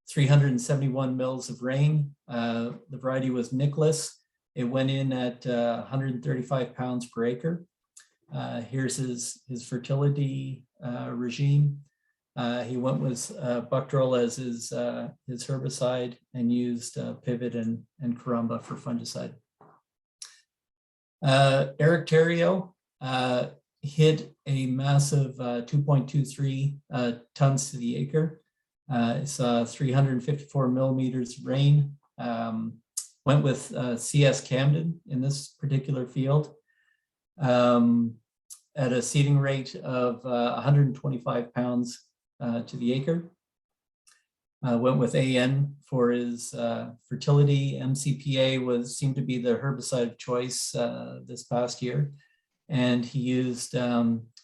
371 mils of rain. The variety was Nicholas. It went in at 135 pounds per acre. Here's his fertility regime. He went with Buckdrol as his herbicide, and used Pivot and Carumba for fungicide. Eric Terrio hit a massive 2.23 tons to the acre. It's 354 millimeters of rain. Went with CS Camden in this particular field at a seeding rate of 125 pounds to the acre. Went with AN for his fertility. MCPA seemed to be the herbicide of choice this past year. And he used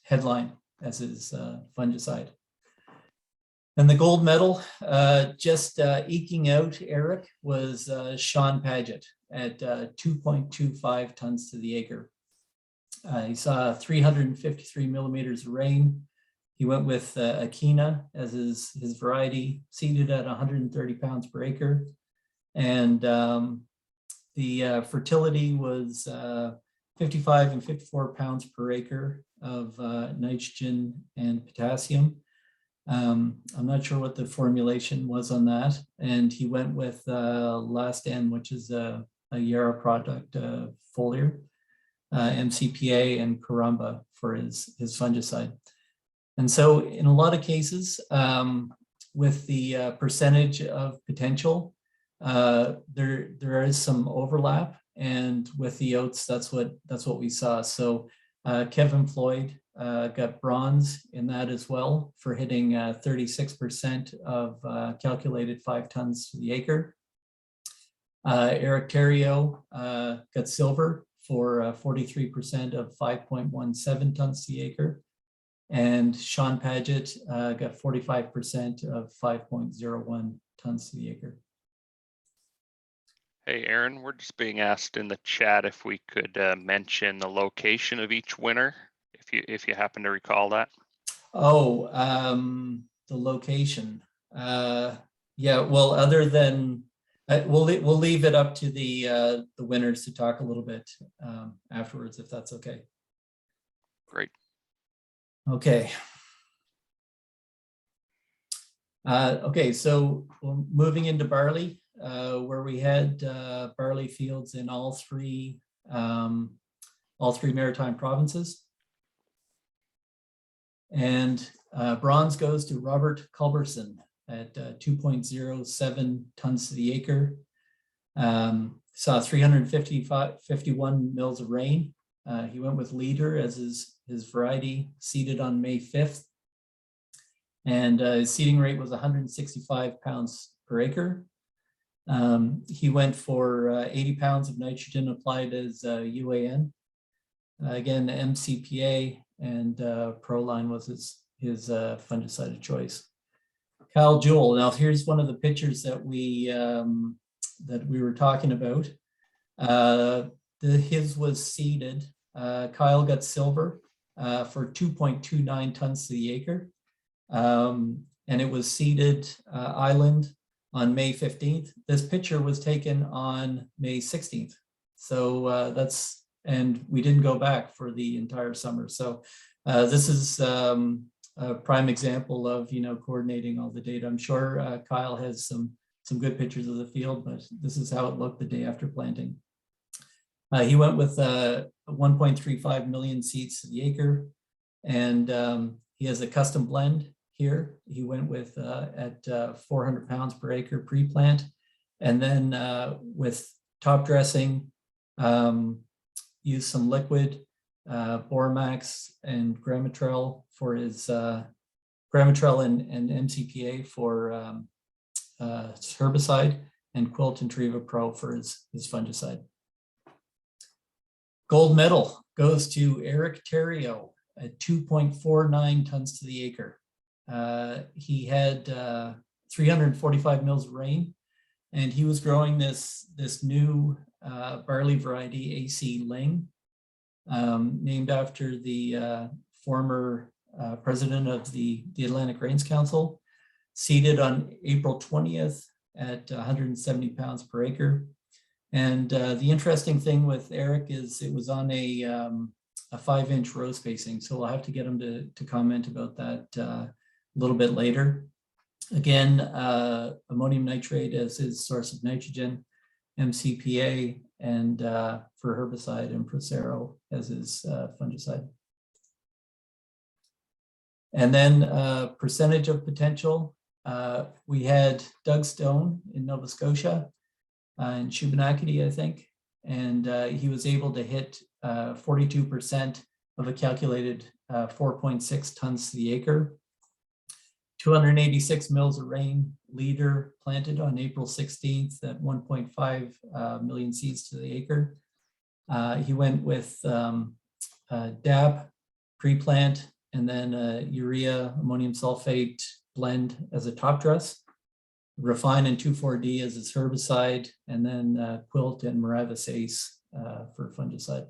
Headline as his fungicide. And the gold medal, just eking out Eric, was Sean Paget at 2.25 tons to the acre. He saw 353 millimeters of rain. He went with Akina as his variety, seeded at 130 pounds per acre. And the fertility was 55 and 54 pounds per acre of nitrogen and potassium. I'm not sure what the formulation was on that. And he went with Last N, which is a Yarra product, foliar, MCPA and Carumba for his fungicide. And so in a lot of cases, with the percentage of potential, there is some overlap. And with the oats, that's what we saw. So Kevin Floyd got bronze in that as well for hitting 36% of calculated 5 tons to the acre. Eric Terrio got silver for 43% of 5.17 tons to the acre. And Sean Paget got 45% of 5.01 tons to the acre. Hey, Aaron, we're just being asked in the chat if we could mention the location of each winner, if you happen to recall that. Oh, the location. Yeah, well, other than we'll leave it up to the winners to talk a little bit afterwards, if that's okay. Great. Okay. Okay, so moving into barley, where we had barley fields in all three maritime provinces. And bronze goes to Robert Culberson at 2.07 tons to the acre. Saw 351 mils of rain. He went with Leader as his variety, seeded on May 5th. And his seeding rate was 165 pounds per acre. He went for 80 pounds of nitrogen applied as UAN. Again, MCPA and Proline was his fungicide of choice. Kyle Jewell. Now here's one of the pictures that we were talking about. His was seeded. Kyle got silver for 2.29 tons to the acre. And it was seeded island on May 15th. This picture was taken on May 16th. So and we didn't go back for the entire summer. So this is a prime example of, coordinating all the data. I'm sure Kyle has some good pictures of the field, but this is how it looked the day after planting. He went with 1.35 million seeds to the acre, and he has a custom blend here. He went with at 400 pounds per acre pre-plant, and then with top dressing, used some liquid Boramax and Gramitrel for his Gramitrel and MCPA for herbicide, and Quilt and Triva Pro for his fungicide. Gold medal goes to Eric Terrio at 2.49 tons to the acre. He had 345 mils of rain, and he was growing this new barley variety, AC Ling, named after the former president of the Atlantic Grains Council, seeded on April 20th at 170 pounds per acre. And the interesting thing with Eric is it was on a 5-inch row spacing. So we'll have to get him to comment about that a little bit later. Again, ammonium nitrate as his source of nitrogen, MCPA, and for herbicide, and Procero as his fungicide. And then percentage of potential, we had Doug Stone in Nova Scotia, in Shubenacadie, I think, and he was able to hit 42% of a calculated 4.6 tons to the acre. 286 mils of rain, leader planted on April 16th at 1.5 million seeds to the acre. He went with DAP pre-plant, and then urea ammonium sulfate blend as a top dress, Refine and 2,4-D as its herbicide, and then Quilt and Moravis Ace for fungicide.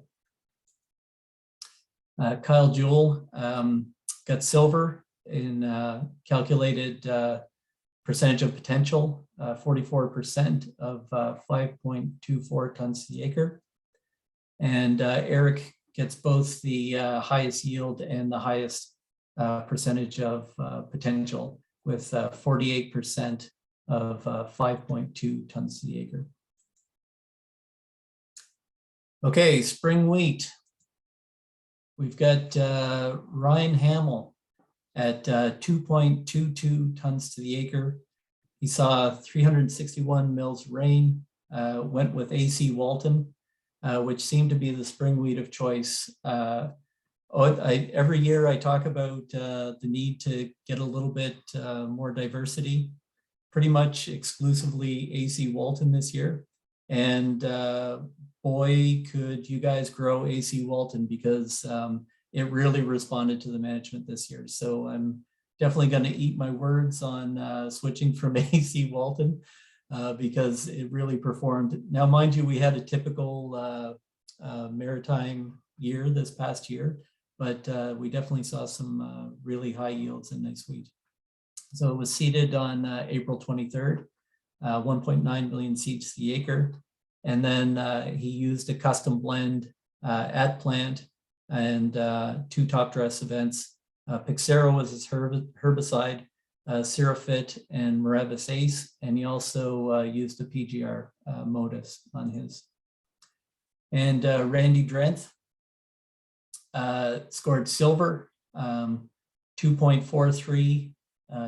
Kyle Jewell got silver in calculated percentage of potential, 44% of 5.24 tons to the acre. And Eric gets both the highest yield and the highest percentage of potential, with 48% of 5.2 tons to the acre. Okay, spring wheat. We've got Ryan Hamill at 2.22 tons to the acre. He saw 361 mils rain, went with AC Walton, which seemed to be the spring wheat of choice. Every year I talk about the need to get a little bit more diversity, pretty much exclusively AC Walton this year. And boy, could you guys grow AC Walton, because it really responded to the management this year. So I'm definitely going to eat my words on switching from AC Walton because it really performed. Now, mind you, we had a typical maritime year this past year, but we definitely saw some really high yields in nice wheat. So it was seeded on April 23rd, 1.9 million seeds to the acre. And then he used a custom blend at plant and 2 top dress events. Pixero was his herbicide, Serafit and Moravis Ace, and he also used a PGR Modus on his. And Randy Drenth scored silver, 2.43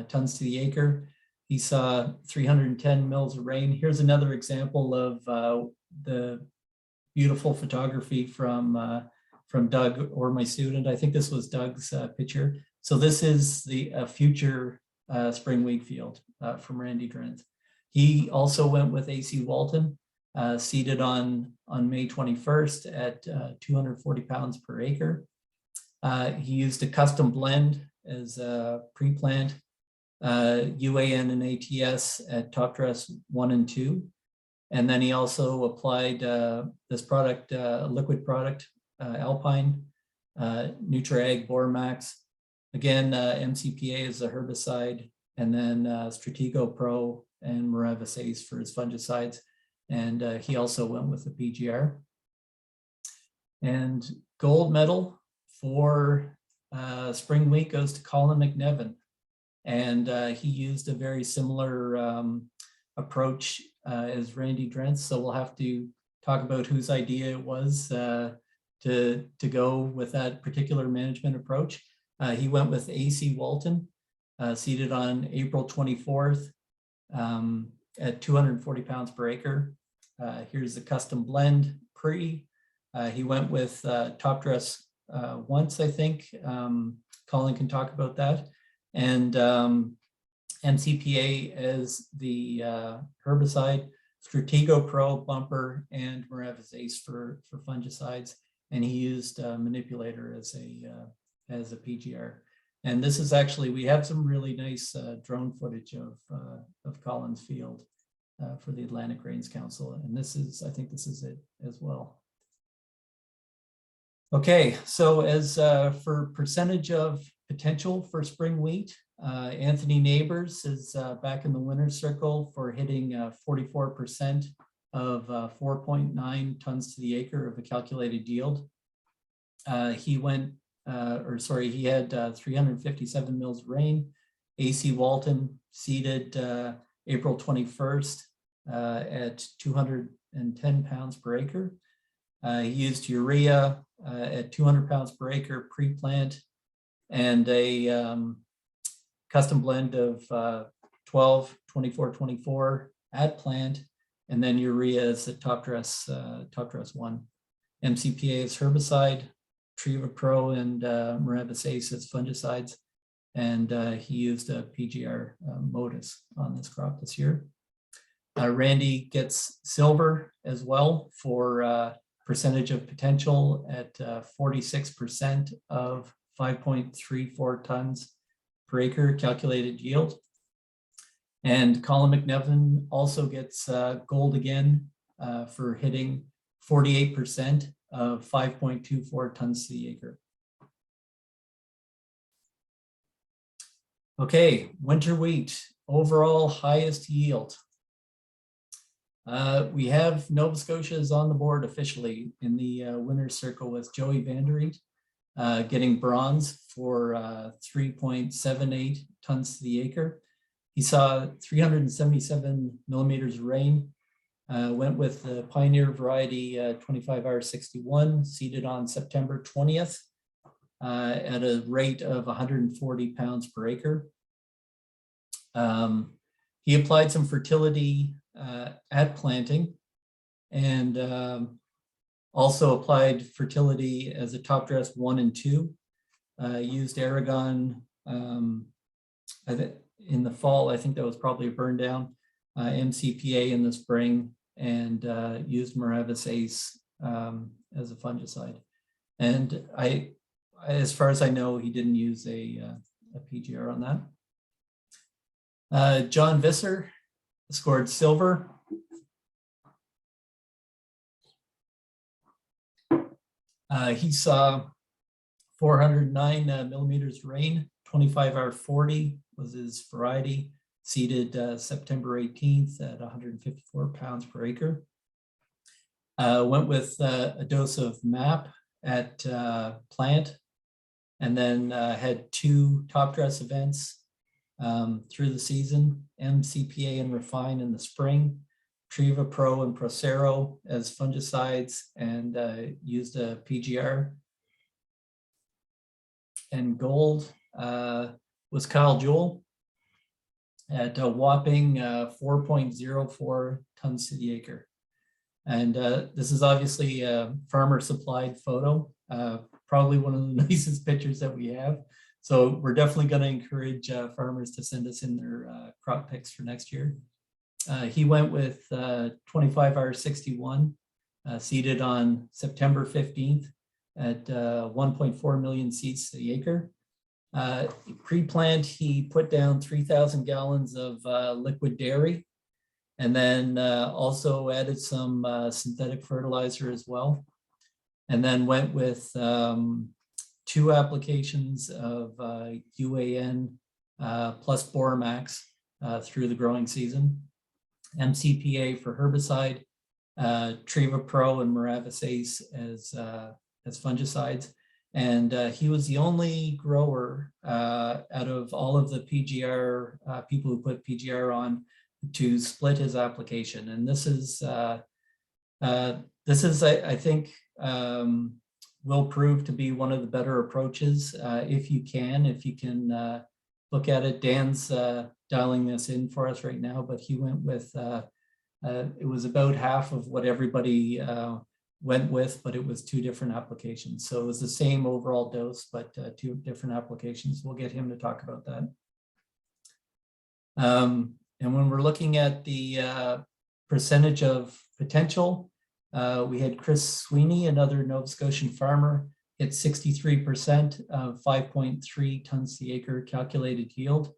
tons to the acre. He saw 310 mils of rain. Here's another example of the beautiful photography from Doug, or my student. I think this was Doug's picture. So this is the future spring wheat field from Randy Drenth. He also went with AC Walton, seeded on May 21st at 240 pounds per acre. He used a custom blend as a pre-plant, UAN and ATS at top dress 1 and 2. And then he also applied this product, liquid product, Alpine, NutraAg Bormax. Again, MCPA is a herbicide, and then Stratego Pro and Moravis Ace for his fungicides. And he also went with the PGR. And gold medal for spring wheat goes to Colin McNevin. And he used a very similar approach as Randy Drentz. So we'll have to talk about whose idea it was to go with that particular management approach. He went with AC Walton, seeded on April 24th at 240 pounds per acre. Here's the custom blend pre. He went with top dress once, I think. Colin can talk about that. And MCPA as the herbicide, Stratego Pro, Bumper, and Moravis Ace for fungicides. And he used Manipulator as a PGR. And this is actually, we have some really nice drone footage of Colin's field for the Atlantic Grains Council. And this is, I think this is it as well. Okay, so as for percentage of potential for spring wheat, Anthony Neighbors is back in the winner's circle for hitting 44% of 4.9 tons to the acre of a calculated yield. He went, he had 357 mils of rain. AC Walton seeded April 21st at 210 pounds per acre. He used urea at 200 pounds per acre pre-plant and a custom blend of 12, 24, 24 at plant, and then urea is the top dress 1. MCPA is herbicide, Triva Pro and Moravis Ace as fungicides, and he used a PGR Modus on this crop this year. Randy gets silver as well for percentage of potential at 46% of 5.34 tons per acre calculated yield. And Colin McNevin also gets gold again for hitting 48% of 5.24 tons to the acre. Okay, winter wheat, overall highest yield. We have Nova Scotia is on the board officially in the winner's circle with Joey Vanderreet getting bronze for 3.78 tons to the acre. He saw 377 millimeters of rain, went with the Pioneer variety 25R61, seeded on September 20th at a rate of 140 pounds per acre. He applied some fertility at planting and also applied fertility as a top dress 1 and 2. Used Aragon in the fall. I think that was probably a burn down. MCPA in the spring, and used Moravis Ace as a fungicide. And as far as I know, he didn't use a PGR on that. John Visser scored silver. He saw 409 millimeters rain, 25R40 was his variety, seeded September 18th at 154 pounds per acre. Went with a dose of MAP at plant, and then had 2 top dress events through the season, MCPA and Refine in the spring, Triva Pro and Procero as fungicides, and used a PGR. And gold was Kyle Jewell at a whopping 4.04 tons to the acre. And this is obviously a farmer supplied photo, probably one of the nicest pictures that we have. So we're definitely going to encourage farmers to send us in their crop picks for next year. He went with 25R61, seeded on September 15th at 1.4 million seeds to the acre. Pre-plant, he put down 3,000 gallons of liquid dairy, and then also added some synthetic fertilizer as well. And then went with 2 applications of UAN plus Boramax through the growing season. MCPA for herbicide, Treva Pro and Miravis Ace as fungicides. And he was the only grower out of all of the PGR people who put PGR on to split his application. And this is I think, will prove to be one of the better approaches if you can look at it. Dan's dialing this in for us right now, but he went with, it was about half of what everybody went with, but it was 2 different applications. So it was the same overall dose, but 2 different applications. We'll get him to talk about that. And when we're looking at the percentage of potential, we had Chris Sweeney, another Nova Scotian farmer, hit 63% of 5.3 tons to the acre calculated yield.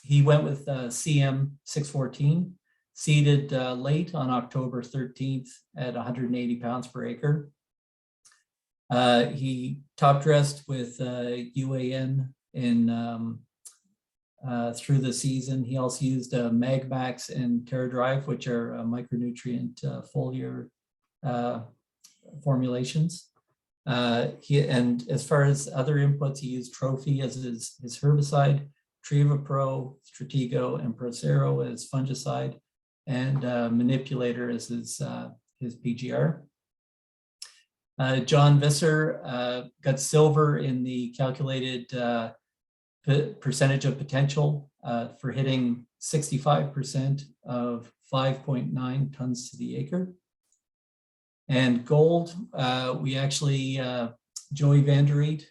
He went with CM 614, seeded late on October 13th at 180 pounds per acre. He top dressed with UAN in through the season. He also used Magmax and TerraDrive, which are micronutrient foliar formulations. And as far as other inputs, he used Trophy as his herbicide, Treva Pro, Stratego, and Procero as fungicide, and Manipulator as his PGR. John Visser got silver in the calculated percentage of potential for hitting 65% of 5.9 tons to the acre. And gold, we actually, Joey Vanderriet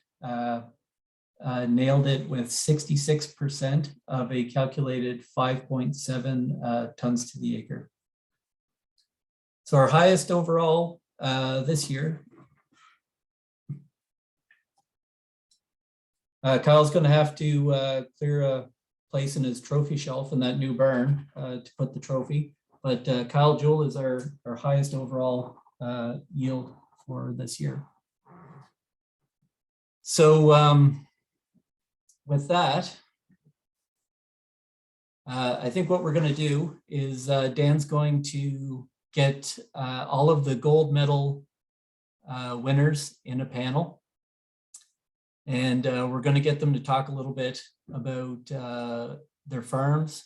nailed it with 66% of a calculated 5.7 tons to the acre. So our highest overall this year. Kyle's going to have to clear a place in his trophy shelf in that new barn to put the trophy. But Kyle Jewell is our highest overall yield for this year. So with that, I think what we're going to do is Dan's going to get all of the gold medal winners in a panel. And we're going to get them to talk a little bit about their farms,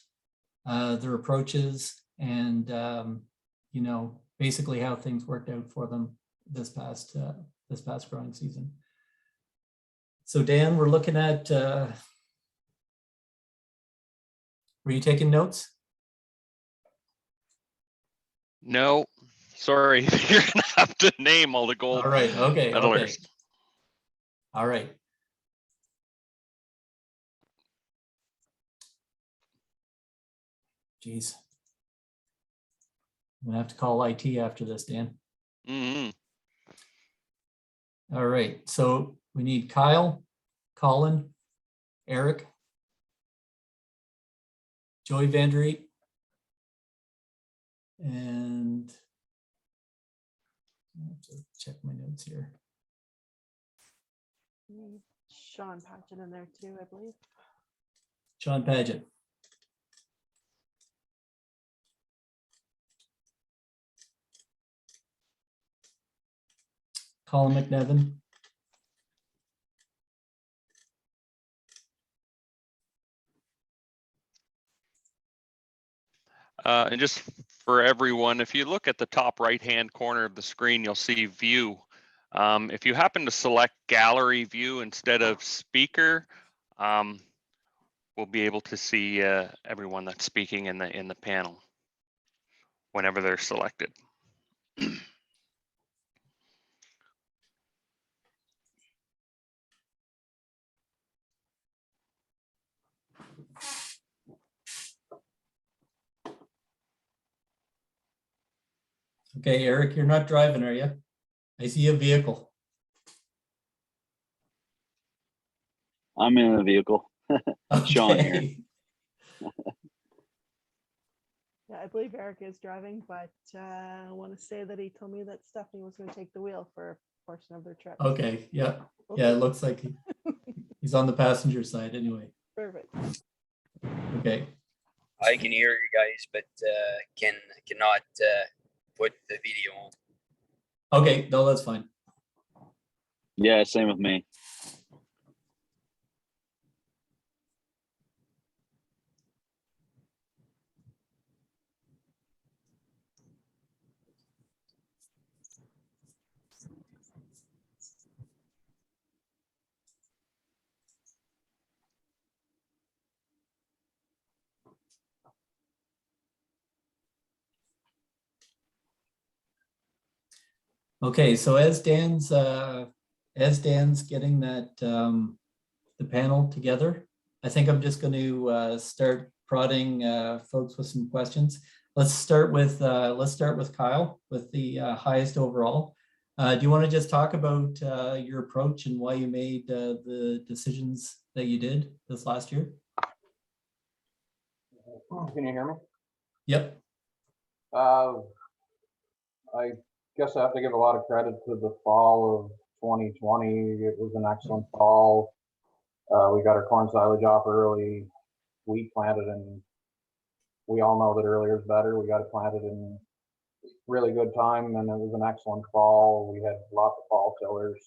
their approaches, and you know, basically how things worked out for them this past growing season. So Dan, we're looking at. Were you taking notes? No, sorry. You're gonna have to name all the gold All right. Okay. medalers. Okay. All right. Jeez. I'm gonna have to call IT after this, Dan. Mm-hmm. All right, so we need Kyle, Colin, Eric, Joey Vanderriet, and I have to check my notes here. Sean Paget in there too, I believe. Sean Paget. Colin McNevin. And just for everyone, if you look at the top right-hand corner of the screen, you'll see view. If you happen to select gallery view instead of speaker, we'll be able to see everyone that's speaking in the panel whenever they're selected. Okay, Eric, you're not driving, are you? I see a vehicle. I'm in a vehicle. Sean here. Okay. Yeah, I believe Eric is driving, but I want to say that he told me that Stephanie was going to take the wheel for a portion of their trip. so Okay, yeah, we'll yeah, it see. looks like he's on the passenger side anyway. Perfect. Okay, I can hear you guys, but cannot put the video on. okay, no, that's fine. Yeah, same with me. Okay, so as Dan's getting that the panel together, I think I'm just going to start prodding folks with some questions. Let's start with Kyle with the highest overall. Do you want to just talk about your approach and why you made the decisions that you did this last year? Can you hear me? Yep. I guess I have to give a lot of credit to the fall of 2020. It was an excellent fall. We got our corn silage off early. Wheat planted, and we all know that earlier is better. We got it planted in really good time, and it was an excellent fall. We had lots of fall tillers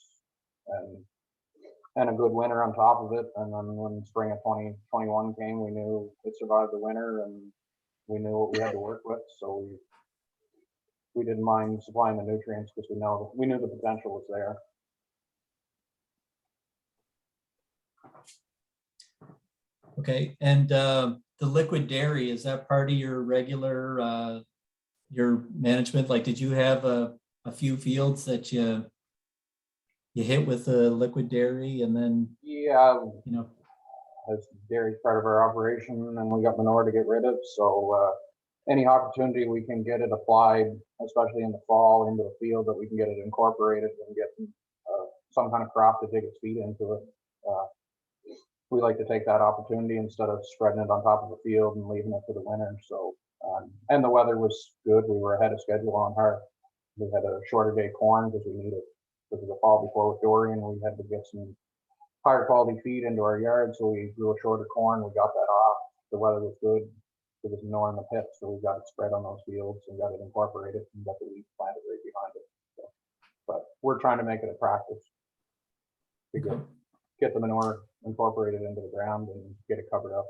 and a good winter on top of it. And then when spring of 2021 came, we knew it survived the winter, and we knew what we had to work with. So we didn't mind supplying the nutrients because we knew the potential was there. Okay, and the liquid dairy, is that part of your regular your management? Like, did you have a few fields that you hit with the liquid dairy, and then Yeah, you know? as dairy's part of our operation, and we got manure to get rid of. So any opportunity we can get it applied, especially in the fall, into a field that we can get it incorporated and get some kind of crop to dig its feet into it. We like to take that opportunity instead of spreading it on top of the field and leaving it for the winter. So, and the weather was good. We were ahead of schedule on our. We had a shorter day corn because we needed, because of the fall before with Dorian, we had to get some higher quality feed into our yard. So we grew a shorter corn. We got that off. The weather was good. There was manure in the pit, so we got it spread on those fields and got it incorporated and got the wheat planted right behind it. So, but we're trying to make it a practice to get the manure incorporated into the ground and get it covered up.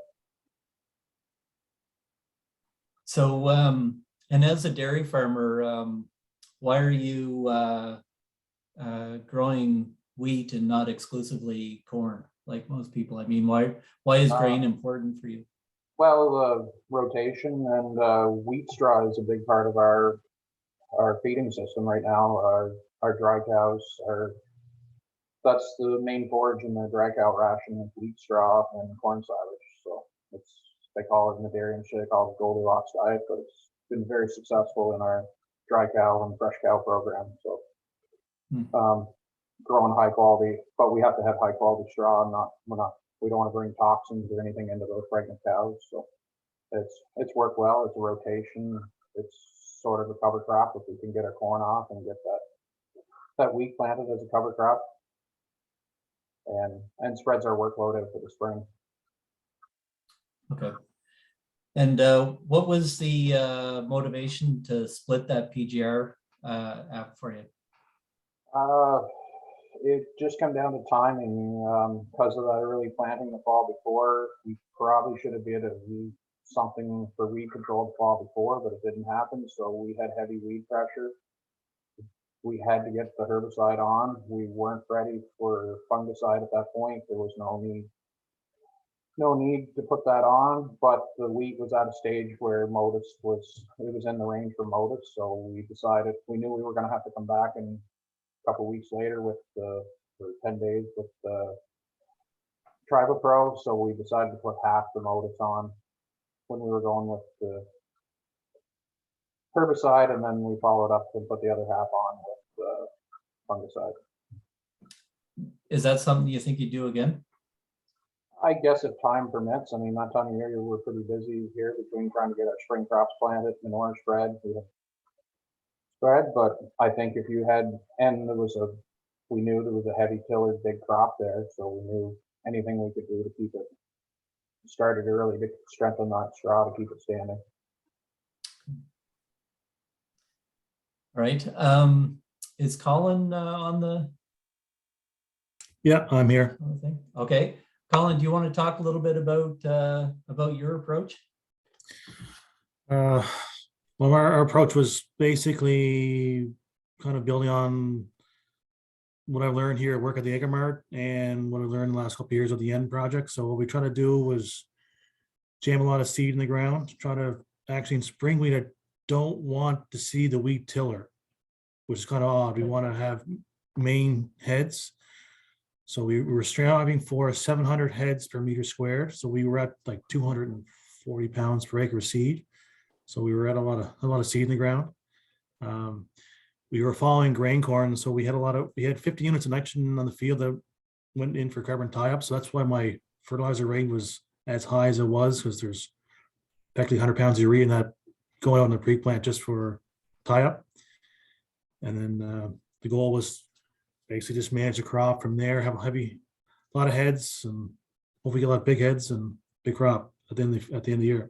So, and as a dairy farmer, why are you growing wheat and not exclusively corn like most people? I mean, why is grain important for you? Well, rotation and wheat straw is a big part of our feeding system right now. Our dry cows that's the main forage in the dry cow ration is wheat straw and corn silage. So they call it in the dairy industry, they call it Goldilocks diet, but it's been very successful in our dry cow and fresh cow program. So growing high quality, but we have to have high quality straw. We don't want to bring toxins or anything into those pregnant cows. So it's worked well. It's a rotation. It's sort of a cover crop if we can get our corn off and get that wheat planted as a cover crop, and spreads our workload out for the spring. Okay. And what was the motivation to split that PGR app for you? It just come down to timing. Because of that early planting the fall before, we probably should have been able to do something for weed control the fall before, but it didn't happen. So we had heavy weed pressure. We had to get the herbicide on. We weren't ready for fungicide at that point. There was no need to put that on, but the wheat was at a stage where Motus was in the range for Motus. So we decided, we knew we were going to have to come back in a couple weeks later for 10 days with the Tribal-Pro. So we decided to put half the Motus on when we were going with the herbicide, and then we followed up and put the other half on fungicide. Is that something you think you'd do again? I guess if time permits, I mean, that time of year, we're pretty busy here between trying to get our spring crops planted, manure spread, but I think if you had, and we knew there was a heavy tillage, big crop there, so we knew anything we could do to keep it started early to strengthen that straw to keep it standing. Right. Is Colin on the Yeah, I'm here. thing? Okay. Colin, do you want to talk a little bit about your approach? Well, our approach was basically kind of building on what I learned here at work at the Egermart and what I learned the last couple of years of the End project. So what we try to do was jam a lot of seed in the ground, try to actually in spring wheat, I don't want to see the wheat tiller, which is kind of odd. We want to have main heads. So we were striving for 700 heads per meter squared. So we were at like 240 pounds per acre of seed. So we were at a lot of seed in the ground. We were following grain corn, so we had 50 units of nitrogen on the field that went in for carbon tie-up. So that's why my fertilizer rate was as high as it was, because there's actually 100 pounds of urea in that going out in the pre-plant just for tie-up. And then the goal was basically just manage the crop from there, have a lot of heads, and hopefully get a lot of big heads and big crop at the end of the year.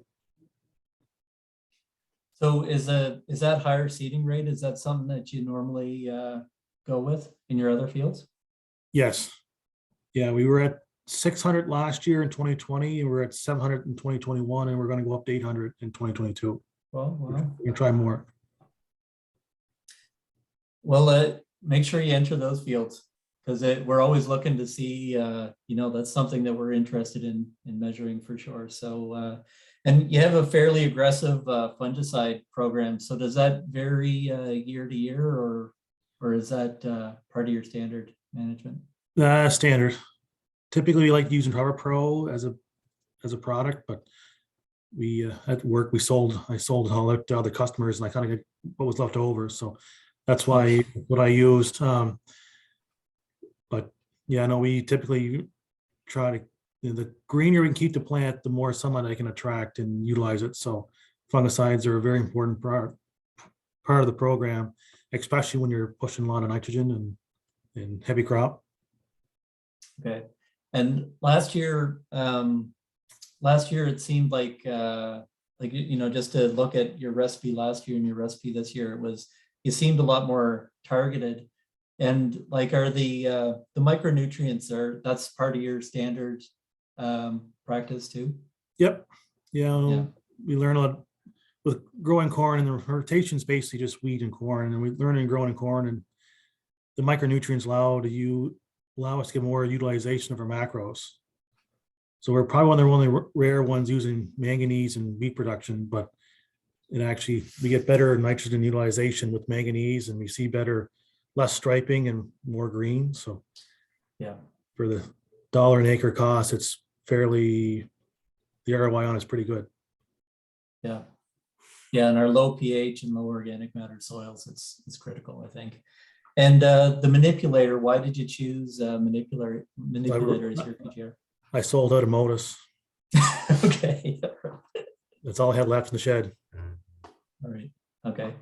So is that higher seeding rate? Is that something that you normally go with in your other fields? Yes. Yeah, we were at 600 last year in 2020, and we're at 700 in 2021, and we're going to go up to 800 in 2022. Well, We're going to try more. Well, make sure you enter those fields, because we're always looking to see, that's something that we're interested in measuring for sure. So, and you have a fairly aggressive fungicide program. So does that vary year to year, or is that part of your standard management? Standard. Typically, we like using Harbor Pro as a product, but we at work I sold it all out to other customers, and I kind of get what was left over. So that's why what I used. But yeah, no, we typically try to. The greener we can keep the plant, the more sunlight I can attract and utilize it. So fungicides are a very important part of the program, especially when you're pushing a lot of nitrogen and heavy crop. Okay. And last year it seemed like just to look at your recipe last year and your recipe this year, you seemed a lot more targeted. And like, are the micronutrients that's part of your standard practice too? Yep. Yeah. We learn a lot with growing corn, and the rotation is basically just wheat and corn, and we learn and growing corn, and the micronutrients allow us to get more utilization of our macros. So we're probably one of the only rare ones using manganese in wheat production, but we get better nitrogen utilization with manganese, and we see less striping and more green. So yeah, for the $1 an acre cost, it's the ROI on is pretty good. Yeah. Yeah, and our low pH and low organic matter soils, it's critical, I think. And the manipulator, why did you choose manipulator as your PGR? I sold out of Modus. Okay. That's all I had left in the shed. All right. Okay.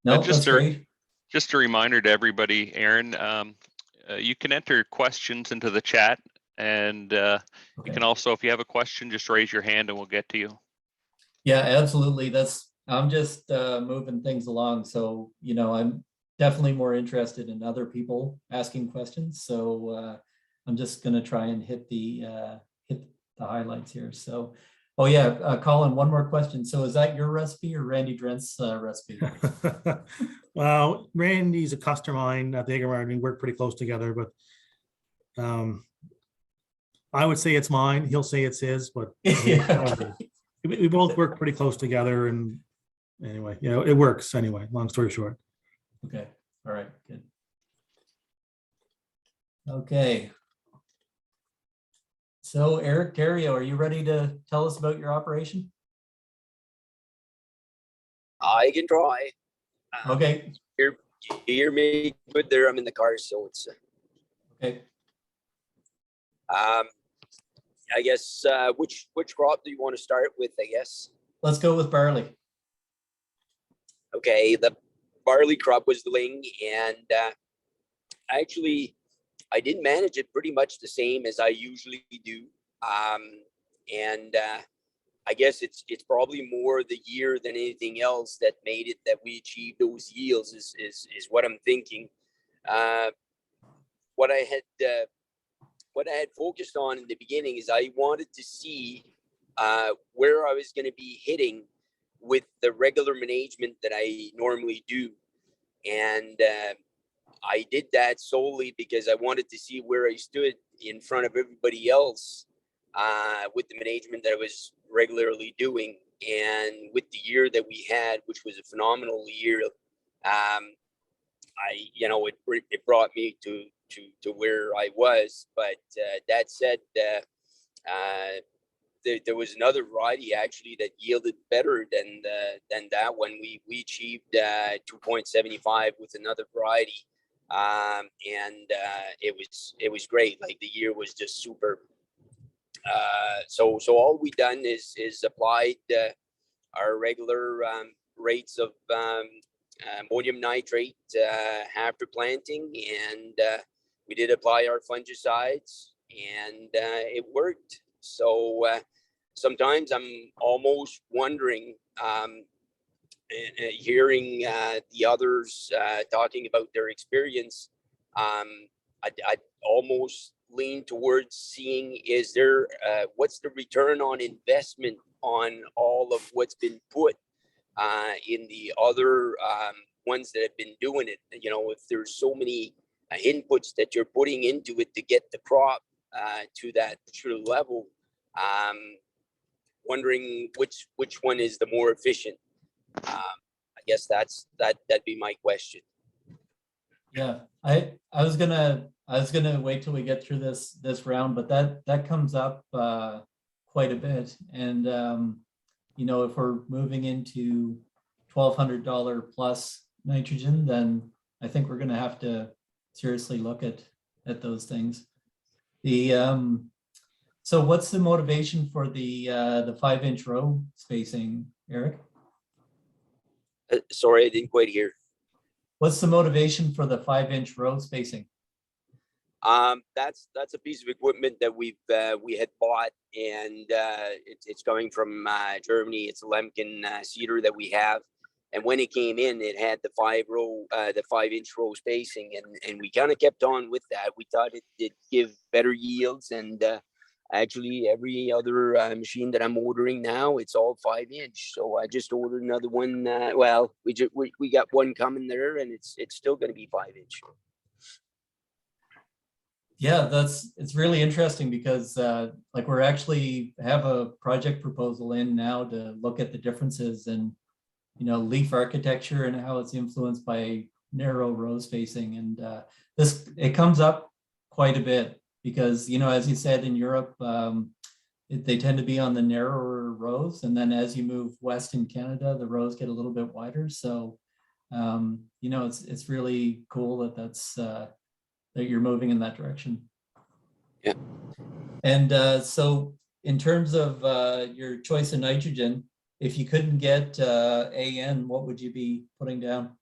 No, that's great. Just a reminder to everybody, Aaron, you can enter questions into the chat, and you can also, if you have a question, just raise your hand and we'll get to you. Yeah, absolutely. I'm just moving things along. So, I'm definitely more interested in other people asking questions. So I'm just going to try and hit the highlights here. So, oh yeah, Colin, one more question. So is that your recipe or Randy Drent's recipe? Well, Randy's a customer of mine at the Egermart. We work pretty close together, but I would say it's mine. He'll say it's his, but we both work pretty close together. And anyway, it works anyway, long story short. Okay. All right. Good. Okay. So Eric Gario, are you ready to tell us about your operation? I can try. Okay. You hear me good there? I'm in the car, so it's. Okay. I guess which crop do you want to start with? I guess. Let's go with barley. Okay, the barley crop was the wing, and actually, I did manage it pretty much the same as I usually do. And I guess it's probably more the year than anything else that made it that we achieved those yields is what I'm thinking. What I had focused on in the beginning is I wanted to see where I was going to be hitting with the regular management that I normally do. And I did that solely because I wanted to see where I stood in front of everybody else with the management that I was regularly doing. And with the year that we had, which was a phenomenal year, it brought me to where I was. But that said, there was another variety actually that yielded better than that one. We achieved 2.75 with another variety, and it was great. Like the year was just superb. So all we done is applied our regular rates of ammonium nitrate after planting, and we did apply our fungicides, and it worked. So sometimes I'm almost wondering, hearing the others talking about their experience, I'd almost lean towards seeing what's the return on investment on all of what's been put in the other ones that have been doing it. You know, if there's so many inputs that you're putting into it to get the crop to that true level, wondering which one is the more efficient. I guess that'd be my question. Yeah, I was gonna wait till we get through this round, but that comes up quite a bit. And you know, if we're moving into $1,200 plus nitrogen, then I think we're gonna have to seriously look at those things. So what's the motivation for the 5-inch row spacing, Eric? Sorry, I didn't quite hear. What's the motivation for the 5-inch row spacing? That's a piece of equipment that we had bought, and it's coming from Germany. It's a Lemken seeder that we have, and when it came in, it had the 5-inch row spacing, and we kind of kept on with that. We thought it'd give better yields, and actually every other machine that I'm ordering now, it's all 5-inch. So I just ordered another one. We got one coming there, and it's still going to be 5-inch. Yeah, it's really interesting because like we're actually have a project proposal in now to look at the differences in, you know, leaf architecture and how it's influenced by narrow row spacing. And it comes up quite a bit because, you know, as you said, in Europe, they tend to be on the narrower rows. And then as you move west in Canada, the rows get a little bit wider. So, you know, it's really cool that you're moving in that direction. Yeah. And so in terms of your choice of nitrogen, if you couldn't get AN, what would you be putting down?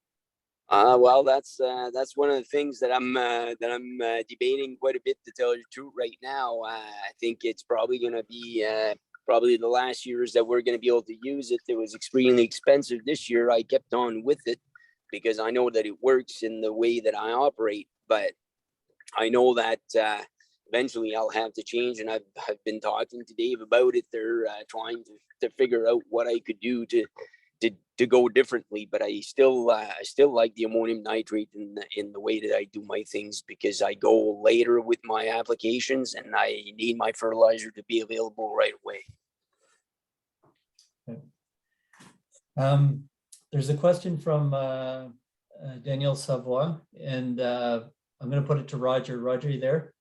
Well, that's one of the things that I'm debating quite a bit, to tell you the truth right now. I think it's probably going to be probably the last years that we're going to be able to use it. It was extremely expensive this year. I kept on with it because I know that it works in the way that I operate, but I know that eventually I'll have to change, and I've been talking to Dave about it. They're trying to figure out what I could do to go differently, but I still like the ammonium nitrate in the way that I do my things, because I go later with my applications and I need my fertilizer to be available right away. Okay. There's a question from Danielle Savoie, and I'm going to put it to Roger. Roger, you there?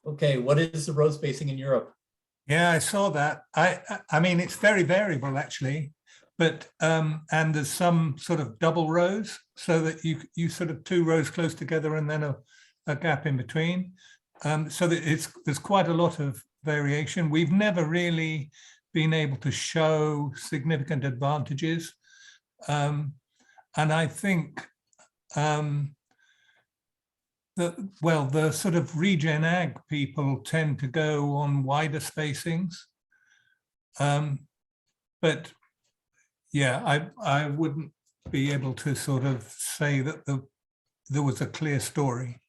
Okay, what is the row spacing in Europe? Yeah, I saw that. I mean, it's very variable actually, but and there's some sort of double rows so that you sort of 2 rows close together and then a gap in between. So that there's quite a lot of variation. We've never really been able to show significant advantages. And I think the sort of regen ag people tend to go on wider spacings. But yeah, I wouldn't be able to sort of say that there was a clear story.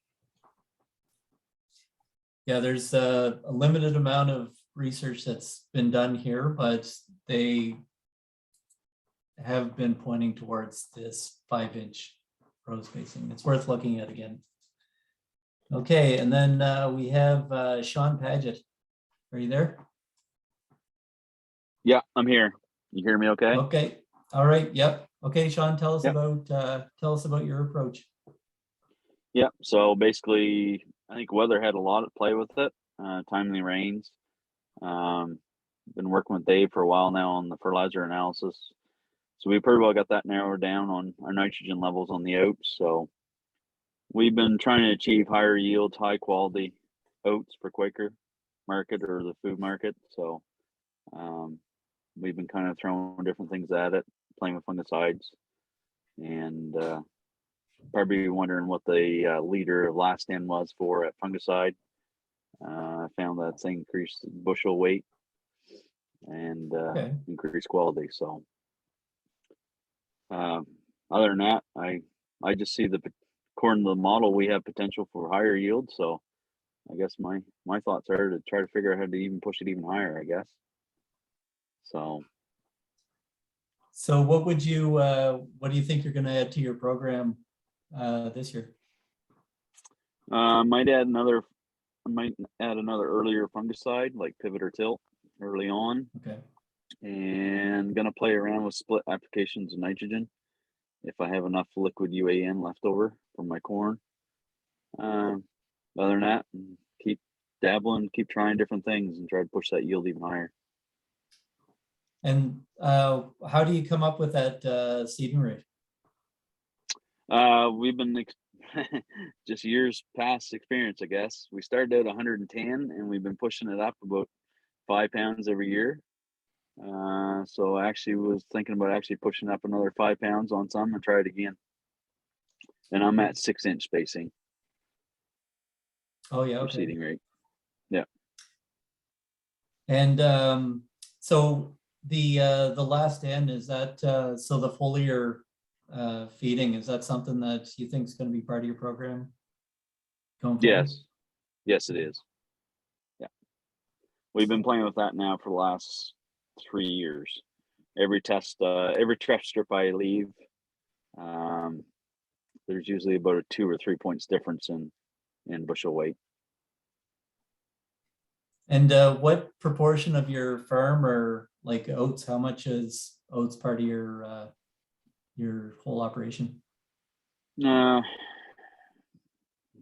Yeah, there's a limited amount of research that's been done here, but they have been pointing towards this 5-inch row spacing. It's worth looking at again. Okay, and then we have Sean Paget. Are you there? Yeah, I'm here. You hear me okay? Okay, all right, yep. Okay, Sean, tell us Yep. about your approach. Yeah, so basically, I think weather had a lot to play with it. Timely rains. Been working with Dave for a while now on the fertilizer analysis. So we pretty well got that narrowed down on our nitrogen levels on the oats. So we've been trying to achieve higher yields, high quality oats for Quaker market or the food market. So we've been kind of throwing different things at it, playing with fungicides, and probably wondering what the leader of last in was for at fungicide. I found that it's increased bushel weight and increased quality. So other than that, I just see according to the model, we have potential for higher yield. So I guess my thoughts are to try to figure out how to even push it even higher, I guess. So what do you think you're going to add to your program this year? I might add another earlier fungicide like pivot or tilt early on. Okay. And gonna play around with split applications of nitrogen if I have enough liquid UAN left over from my corn. Other than that, keep dabbling, keep trying different things and try to push that yield even higher. And how do you come up with that seeding rate? We've been just years past experience, I guess. We started at 110 and we've been pushing it up about 5 pounds every year. So I actually was thinking about actually pushing up another 5 pounds on some and try it again. And I'm at 6-inch spacing. Oh yeah, okay. Seeding rate. Yeah. And so the last end, is that so the foliar feeding, is that something that you think is going to be part of your program going forward? Yes it is. Yeah, we've been playing with that now for the last 3 years. Every test strip I leave, there's usually about a 2 or 3 points difference in bushel weight. And what proportion of your farm are like oats? How much is oats part of your whole operation? You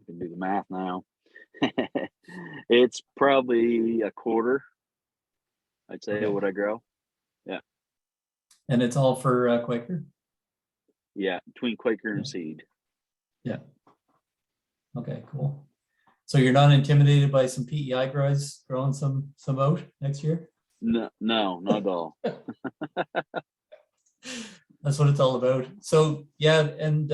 can do the math now. It's probably a quarter, I'd say, what I grow. Yeah. And it's all for Quaker? Yeah, between Quaker and seed. Yeah. Okay, cool. So you're not intimidated by some PEI growers growing some oat next year? No, not at all. That's what it's all about. So yeah, and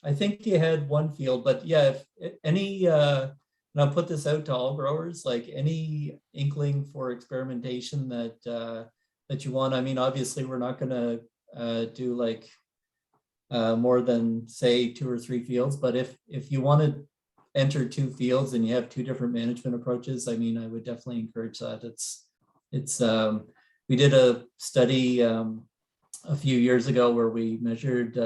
I think you had one field, but yeah, if any, and I'll put this out to all growers, like any inkling for experimentation that you want. I mean, obviously we're not going to do like more than say 2 or 3 fields, but if you want to enter 2 fields and you have 2 different management approaches, I mean, I would definitely encourage that. It's we did a study a few years ago where we measured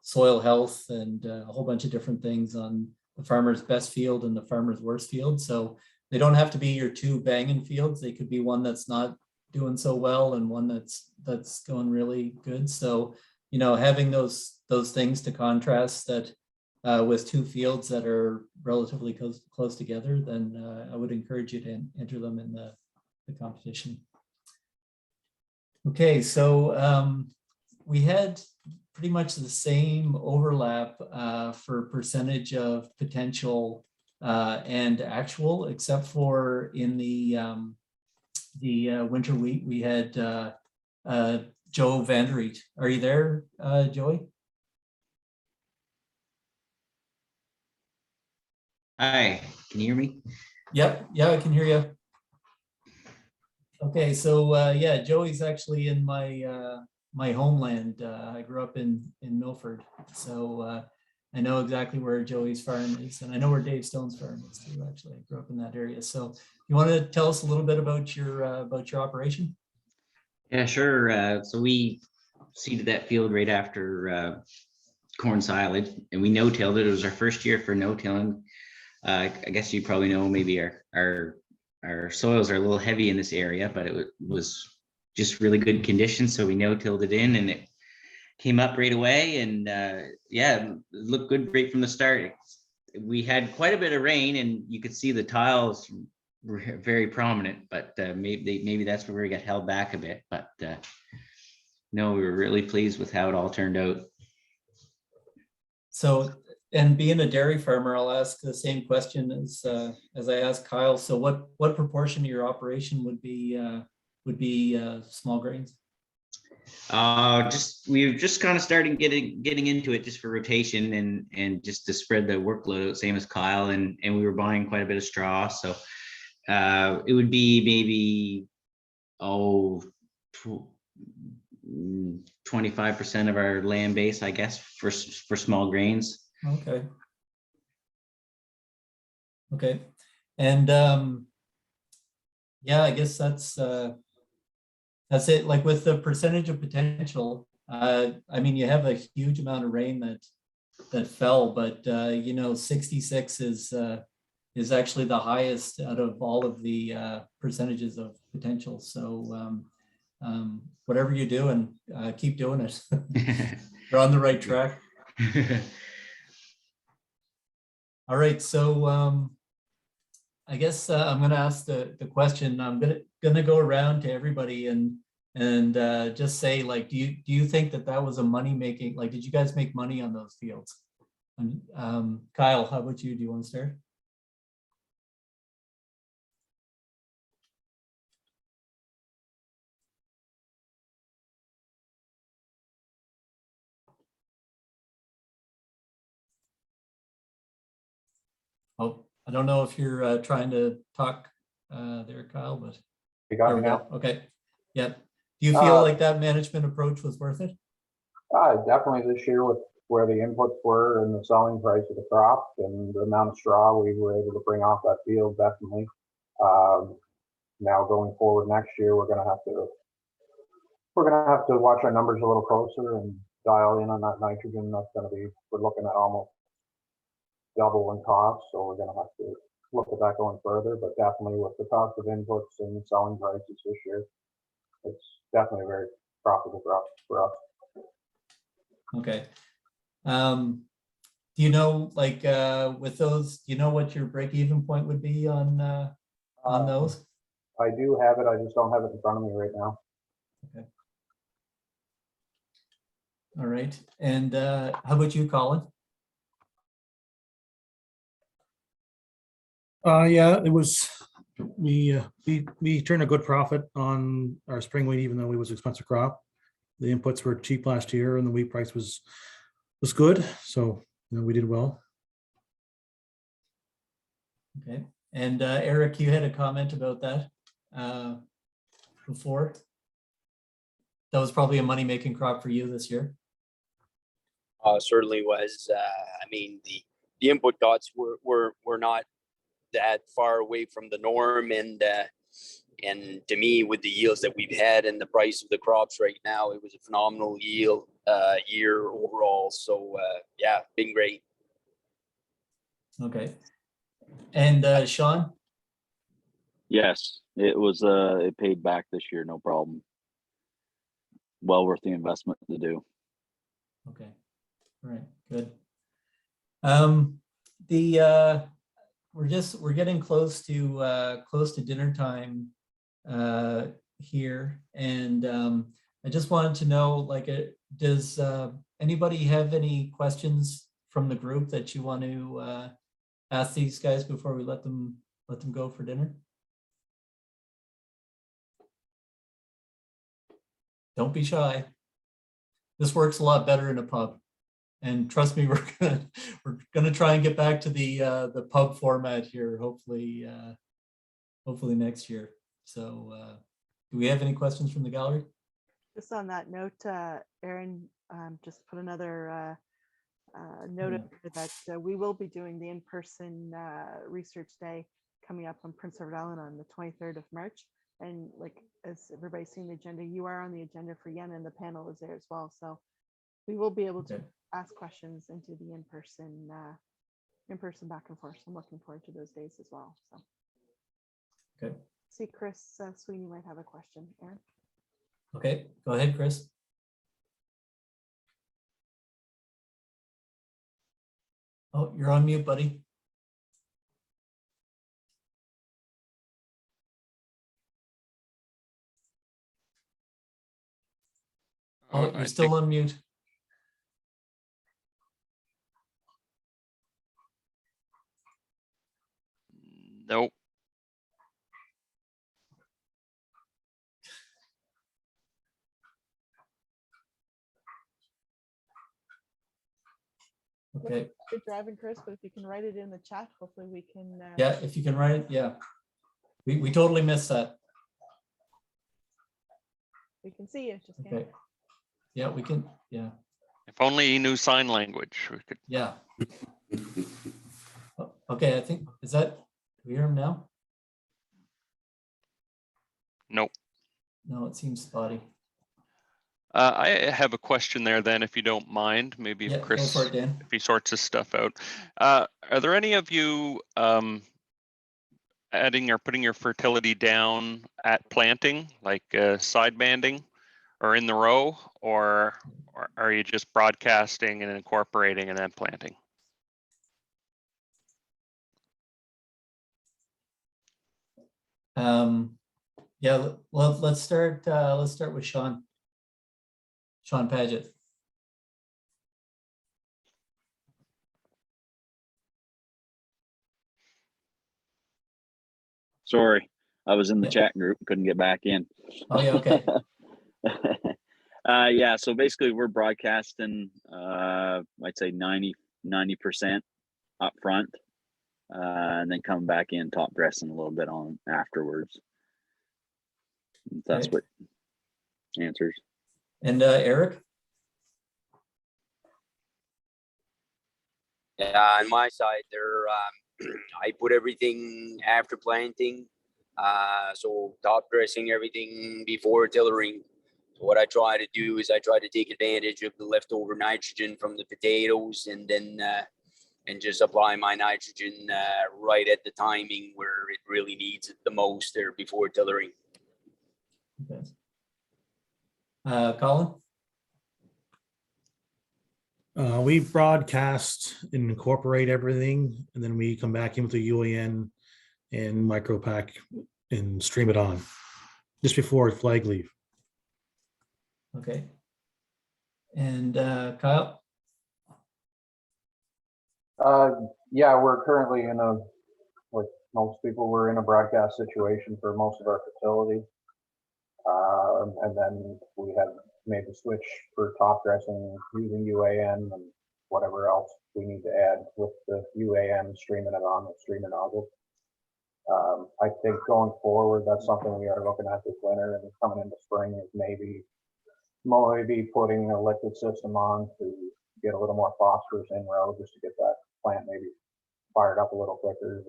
soil health and a whole bunch of different things on the farmer's best field and the farmer's worst field. So they don't have to be your 2 banging fields. They could be one that's not doing so well and one that's going really good. So, you know, having those things to contrast that with 2 fields that are relatively close together, then I would encourage you to enter them in the the competition. Okay, so we had pretty much the same overlap for percentage of potential and actual, except for in the winter wheat, we had Joe Vanderreet. Are you there, Joey? Hi, can you hear me? Yep, yeah, I can hear you. Okay, so yeah, Joey's actually in my my homeland. I grew up in Milford, so I know exactly where Joey's farm is, and I know where Dave Stone's farm is too. Actually, I grew up in that area. So, you want to tell us a little bit about your operation? Yeah, sure. So we seeded that field right after corn silage, and we no-tilled it. It was our first year for no-tilling. I guess you probably know maybe our soils are a little heavy in this area, but it was just really good conditions. So we no-tilled it in, and it came up right away. And yeah, it looked good right from the start. We had quite a bit of rain, and you could see the tiles were very prominent. But maybe that's where we got held back a bit. But no, we were really pleased with how it all turned out. So, and being a dairy farmer, I'll ask the same question as I asked Kyle. So what proportion of your operation would be small grains? We've just kind of started getting into it just for rotation and just to spread the workload out, same as Kyle, and we were buying quite a bit of straw. So it would be maybe 25% of our land base, I guess, for small grains. Okay. Okay. And yeah, I guess that's it. Like with the percentage of potential, I mean, you have a huge amount of rain that fell, but you know, 66 is actually the highest out of all of the percentages of potential. So whatever you do, and keep doing it. You're on the right track. All right, so I guess I'm going to ask the question. I'm going to go around to everybody and just say, like, do you think that was a money making? Like, did you guys make money on those fields? And Kyle, how about you? Do you want to start? Oh, I don't know if you're trying to talk there, Kyle, but You got there me we now? go. Okay. Yeah. Do you feel like that management approach was worth it? Definitely this year with where the inputs were and the selling price of the crop and the amount of straw we were able to bring off that field, definitely. Now going forward next year, we're gonna have to watch our numbers a little closer and dial in on that nitrogen. We're looking at almost double in cost, so we're gonna have to look at that going further. But definitely with the cost of inputs and selling prices this year, it's definitely very profitable for us. Okay. Do you know, like, with those, do you know what your break-even point would be on those? I do have it. I just don't have it in front of me right now. Okay. All right. And how about you, Colin? Yeah, it was, we turned a good profit on our spring wheat, even though it was an expensive crop. The inputs were cheap last year and the wheat price was good. So, you know, we did well. Okay. And Eric, you had a comment about that before. That was probably a money-making crop for you this year. Certainly was. I mean, the input costs were not that far away from the norm, and to me, with the yields that we've had and the price of the crops right now, it was a phenomenal yield year overall. So yeah, been great. Okay. And Sean? Yes, it was. It paid back this year, no problem. Well worth the investment to do. Okay. All right. Good. We're getting close to dinner time here. And I just wanted to know, like, does anybody have any questions from the group that you want to ask these guys before we let them go for dinner? Don't be shy. This works a lot better in a pub. And trust me, we're gonna try and get back to the pub format here, hopefully next year. So do we have any questions from the gallery? Just on that note, Aaron, just put another note in there that we will be doing the in-person research day coming up on Prince Edward Island on the 23rd of March. And like, as everybody's seen the agenda, you are on the agenda for Yen, and the panel is there as well. So we will be able to ask questions and do the in-person back and forth. So I'm looking forward to those days as well. So okay. See, Chris Sweeney might have a question. Aaron. Okay, go ahead, Chris. Oh, you're on mute, buddy. Oh, you're still on mute. Nope. Okay. Good driving, Chris, but if you can write it in the chat, hopefully we can. Yeah, if you can write it, yeah. We totally missed that. We can see you, just okay. can't. Yeah, we can, yeah. If only he knew sign language, we could. Yeah. Okay, I think, is that, do we hear him now? Nope. No, it seems spotty. I have a question there then, if you don't mind, maybe if Yeah, Chris, go for it, Dan. if he sorts his stuff out. Are there any of you adding or putting your fertility down at planting, like side banding or in the row, or are you just broadcasting and incorporating and then planting? Yeah, well, let's start with Sean Paget. Sorry, I was in the chat group, couldn't get back in. Oh yeah, okay. Yeah, so basically we're broadcasting, I'd say 90% up front, and then coming back in, top dressing a little bit on afterwards. That's Okay. what answers. And Eric? Yeah, on my side there, I put everything after planting. So top dressing everything before tillering. So what I try to do is I try to take advantage of the leftover nitrogen from the potatoes, and then and just apply my nitrogen right at the timing where it really needs it the most there before tillering. Okay. Colin? We broadcast and incorporate everything, and then we come back in with the UAN and micropack and stream it on just before flag leave. Okay. And Kyle? Yeah, we're currently in a, like most people, we're in a broadcast situation for most of our fertility. And then we have made the switch for top dressing using UAN and whatever else we need to add with the UAN, streaming it on the streaming nozzle. I think going forward, that's something we are looking at this winter, and coming into spring is maybe putting a liquid system on to get a little more phosphorus in row, just to get that plant maybe fired up a little quicker.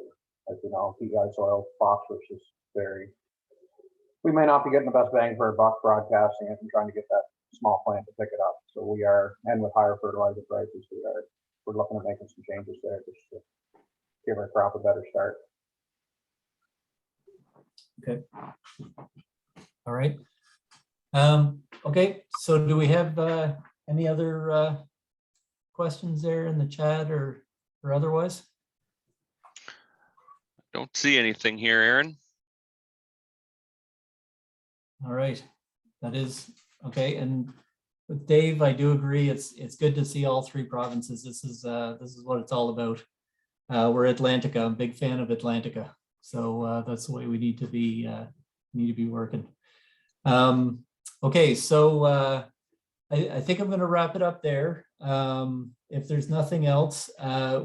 As you know, PEI soil phosphorus is we may not be getting the best bang for our buck broadcasting it and trying to get that small plant to pick it up. So we are, and with higher fertilizer prices, we're looking at making some changes there just to give our crop a better start. Okay. All right. Okay, so do we have any other questions there in the chat or otherwise? Don't see anything here, Aaron. All right, that is, okay, and with Dave, I do agree, it's good to see all three provinces. This is what it's all about. We're Atlantica, I'm a big fan of Atlantica, so that's the way we need to be working. Okay, so I think I'm going to wrap it up there. If there's nothing else,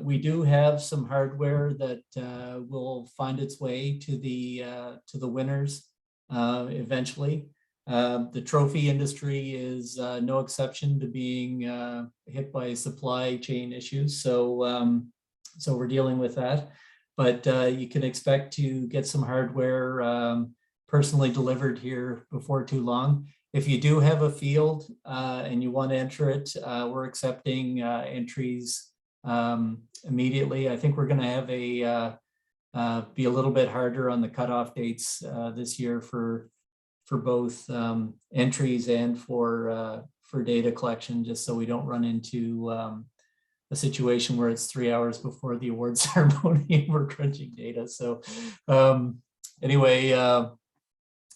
we do have some hardware that will find its way to the winners eventually. The trophy industry is no exception to being hit by supply chain issues. So, so we're dealing with that. But you can expect to get some hardware personally delivered here before too long. If you do have a field and you want to enter it, we're accepting entries immediately. I think we're going to have be a little bit harder on the cutoff dates this year for both entries and for data collection, just so we don't run into a situation where it's 3 hours before the award ceremony and we're crunching data. So anyway,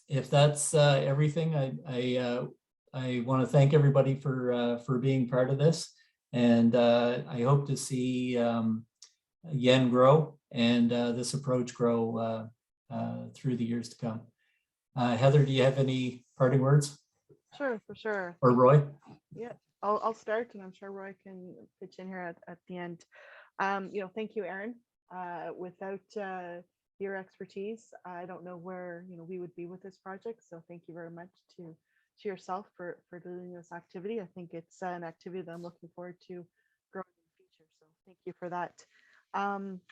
if that's everything, I want to thank everybody for being part of this, and I hope to see Yen grow and this approach grow through the years to come. Heather, do you have any parting words? Sure, for sure. Or Roy? Yeah, I'll start, and I'm sure Roy can pitch in here at the end. Thank you, Aaron. Without your expertise, I don't know where we would be with this project. So thank you very much to yourself for doing this activity. I think it's an activity that I'm looking forward to growing in the future. So thank you for that.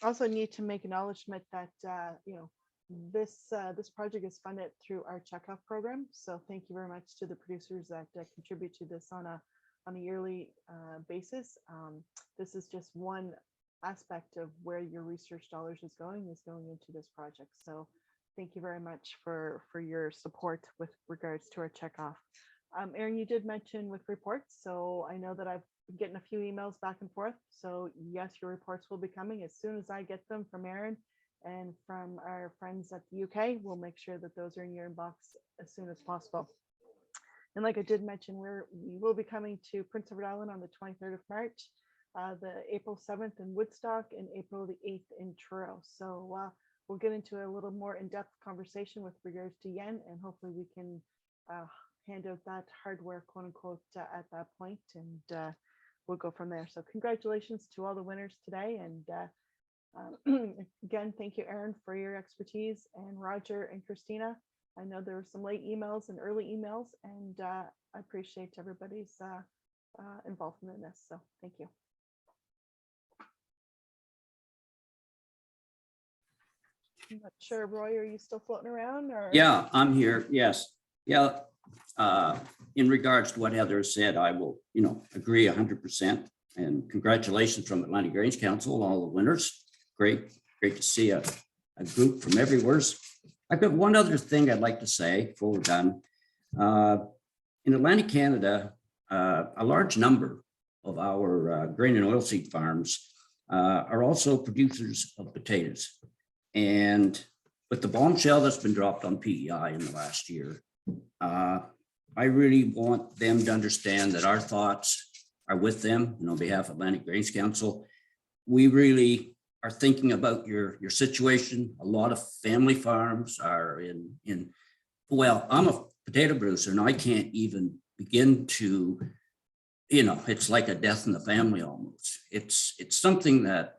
Also need to make acknowledgement that this project is funded through our checkoff program. So thank you very much to the producers that contribute to this on a yearly basis. This is just one aspect of where your research dollars is going into this project. So thank you very much for your support with regards to our checkoff. Aaron, you did mention with reports. So I know that I've been getting a few emails back and forth. So yes, your reports will be coming as soon as I get them from Aaron and from our friends at the UK. We'll make sure that those are in your inbox as soon as possible. And like I did mention, we will be coming to Prince Edward Island on the 23rd of March, the April 7th in Woodstock, and April the 8th in Truro. So we'll get into a little more in-depth conversation with regards to Yen, and hopefully we can hand out that hardware, quote unquote, at that point, and we'll go from there. So congratulations to all the winners today. And again, thank you, Aaron, for your expertise, and Roger and Christina. I know there were some late emails and early emails, and I appreciate everybody's involvement in this. So thank you. I'm not sure, Roy, are you still floating around? Or? Yeah, I'm here. Yes. Yeah. In regards to what Heather said, I will, agree 100%. And congratulations from Atlantic Range Council, all the winners. Great to see a group from everywhere. I've got one other thing I'd like to say before we're done. In Atlantic Canada, a large number of our grain and oilseed farms are also producers of potatoes. And with the bombshell that's been dropped on PEI in the last year, I really want them to understand that our thoughts are with them, and on behalf of Atlantic Grains Council. We really are thinking about your situation. A lot of family farms are in well, I'm a potato producer and I can't even begin to, it's like a death in the family almost. It's something that,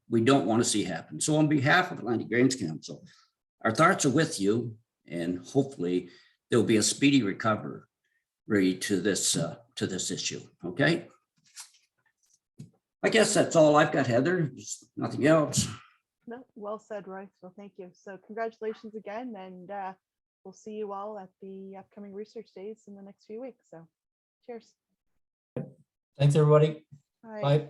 we don't want to see happen. So on behalf of Atlantic Grains Council, our thoughts are with you, and hopefully there'll be a speedy recovery to this issue. Okay. I guess that's all I've got, Heather. There's nothing else. No, well said, Roy. So thank you. So congratulations again, and we'll see you all at the upcoming research days in the next few weeks. So cheers. Thanks, everybody. Bye. Bye.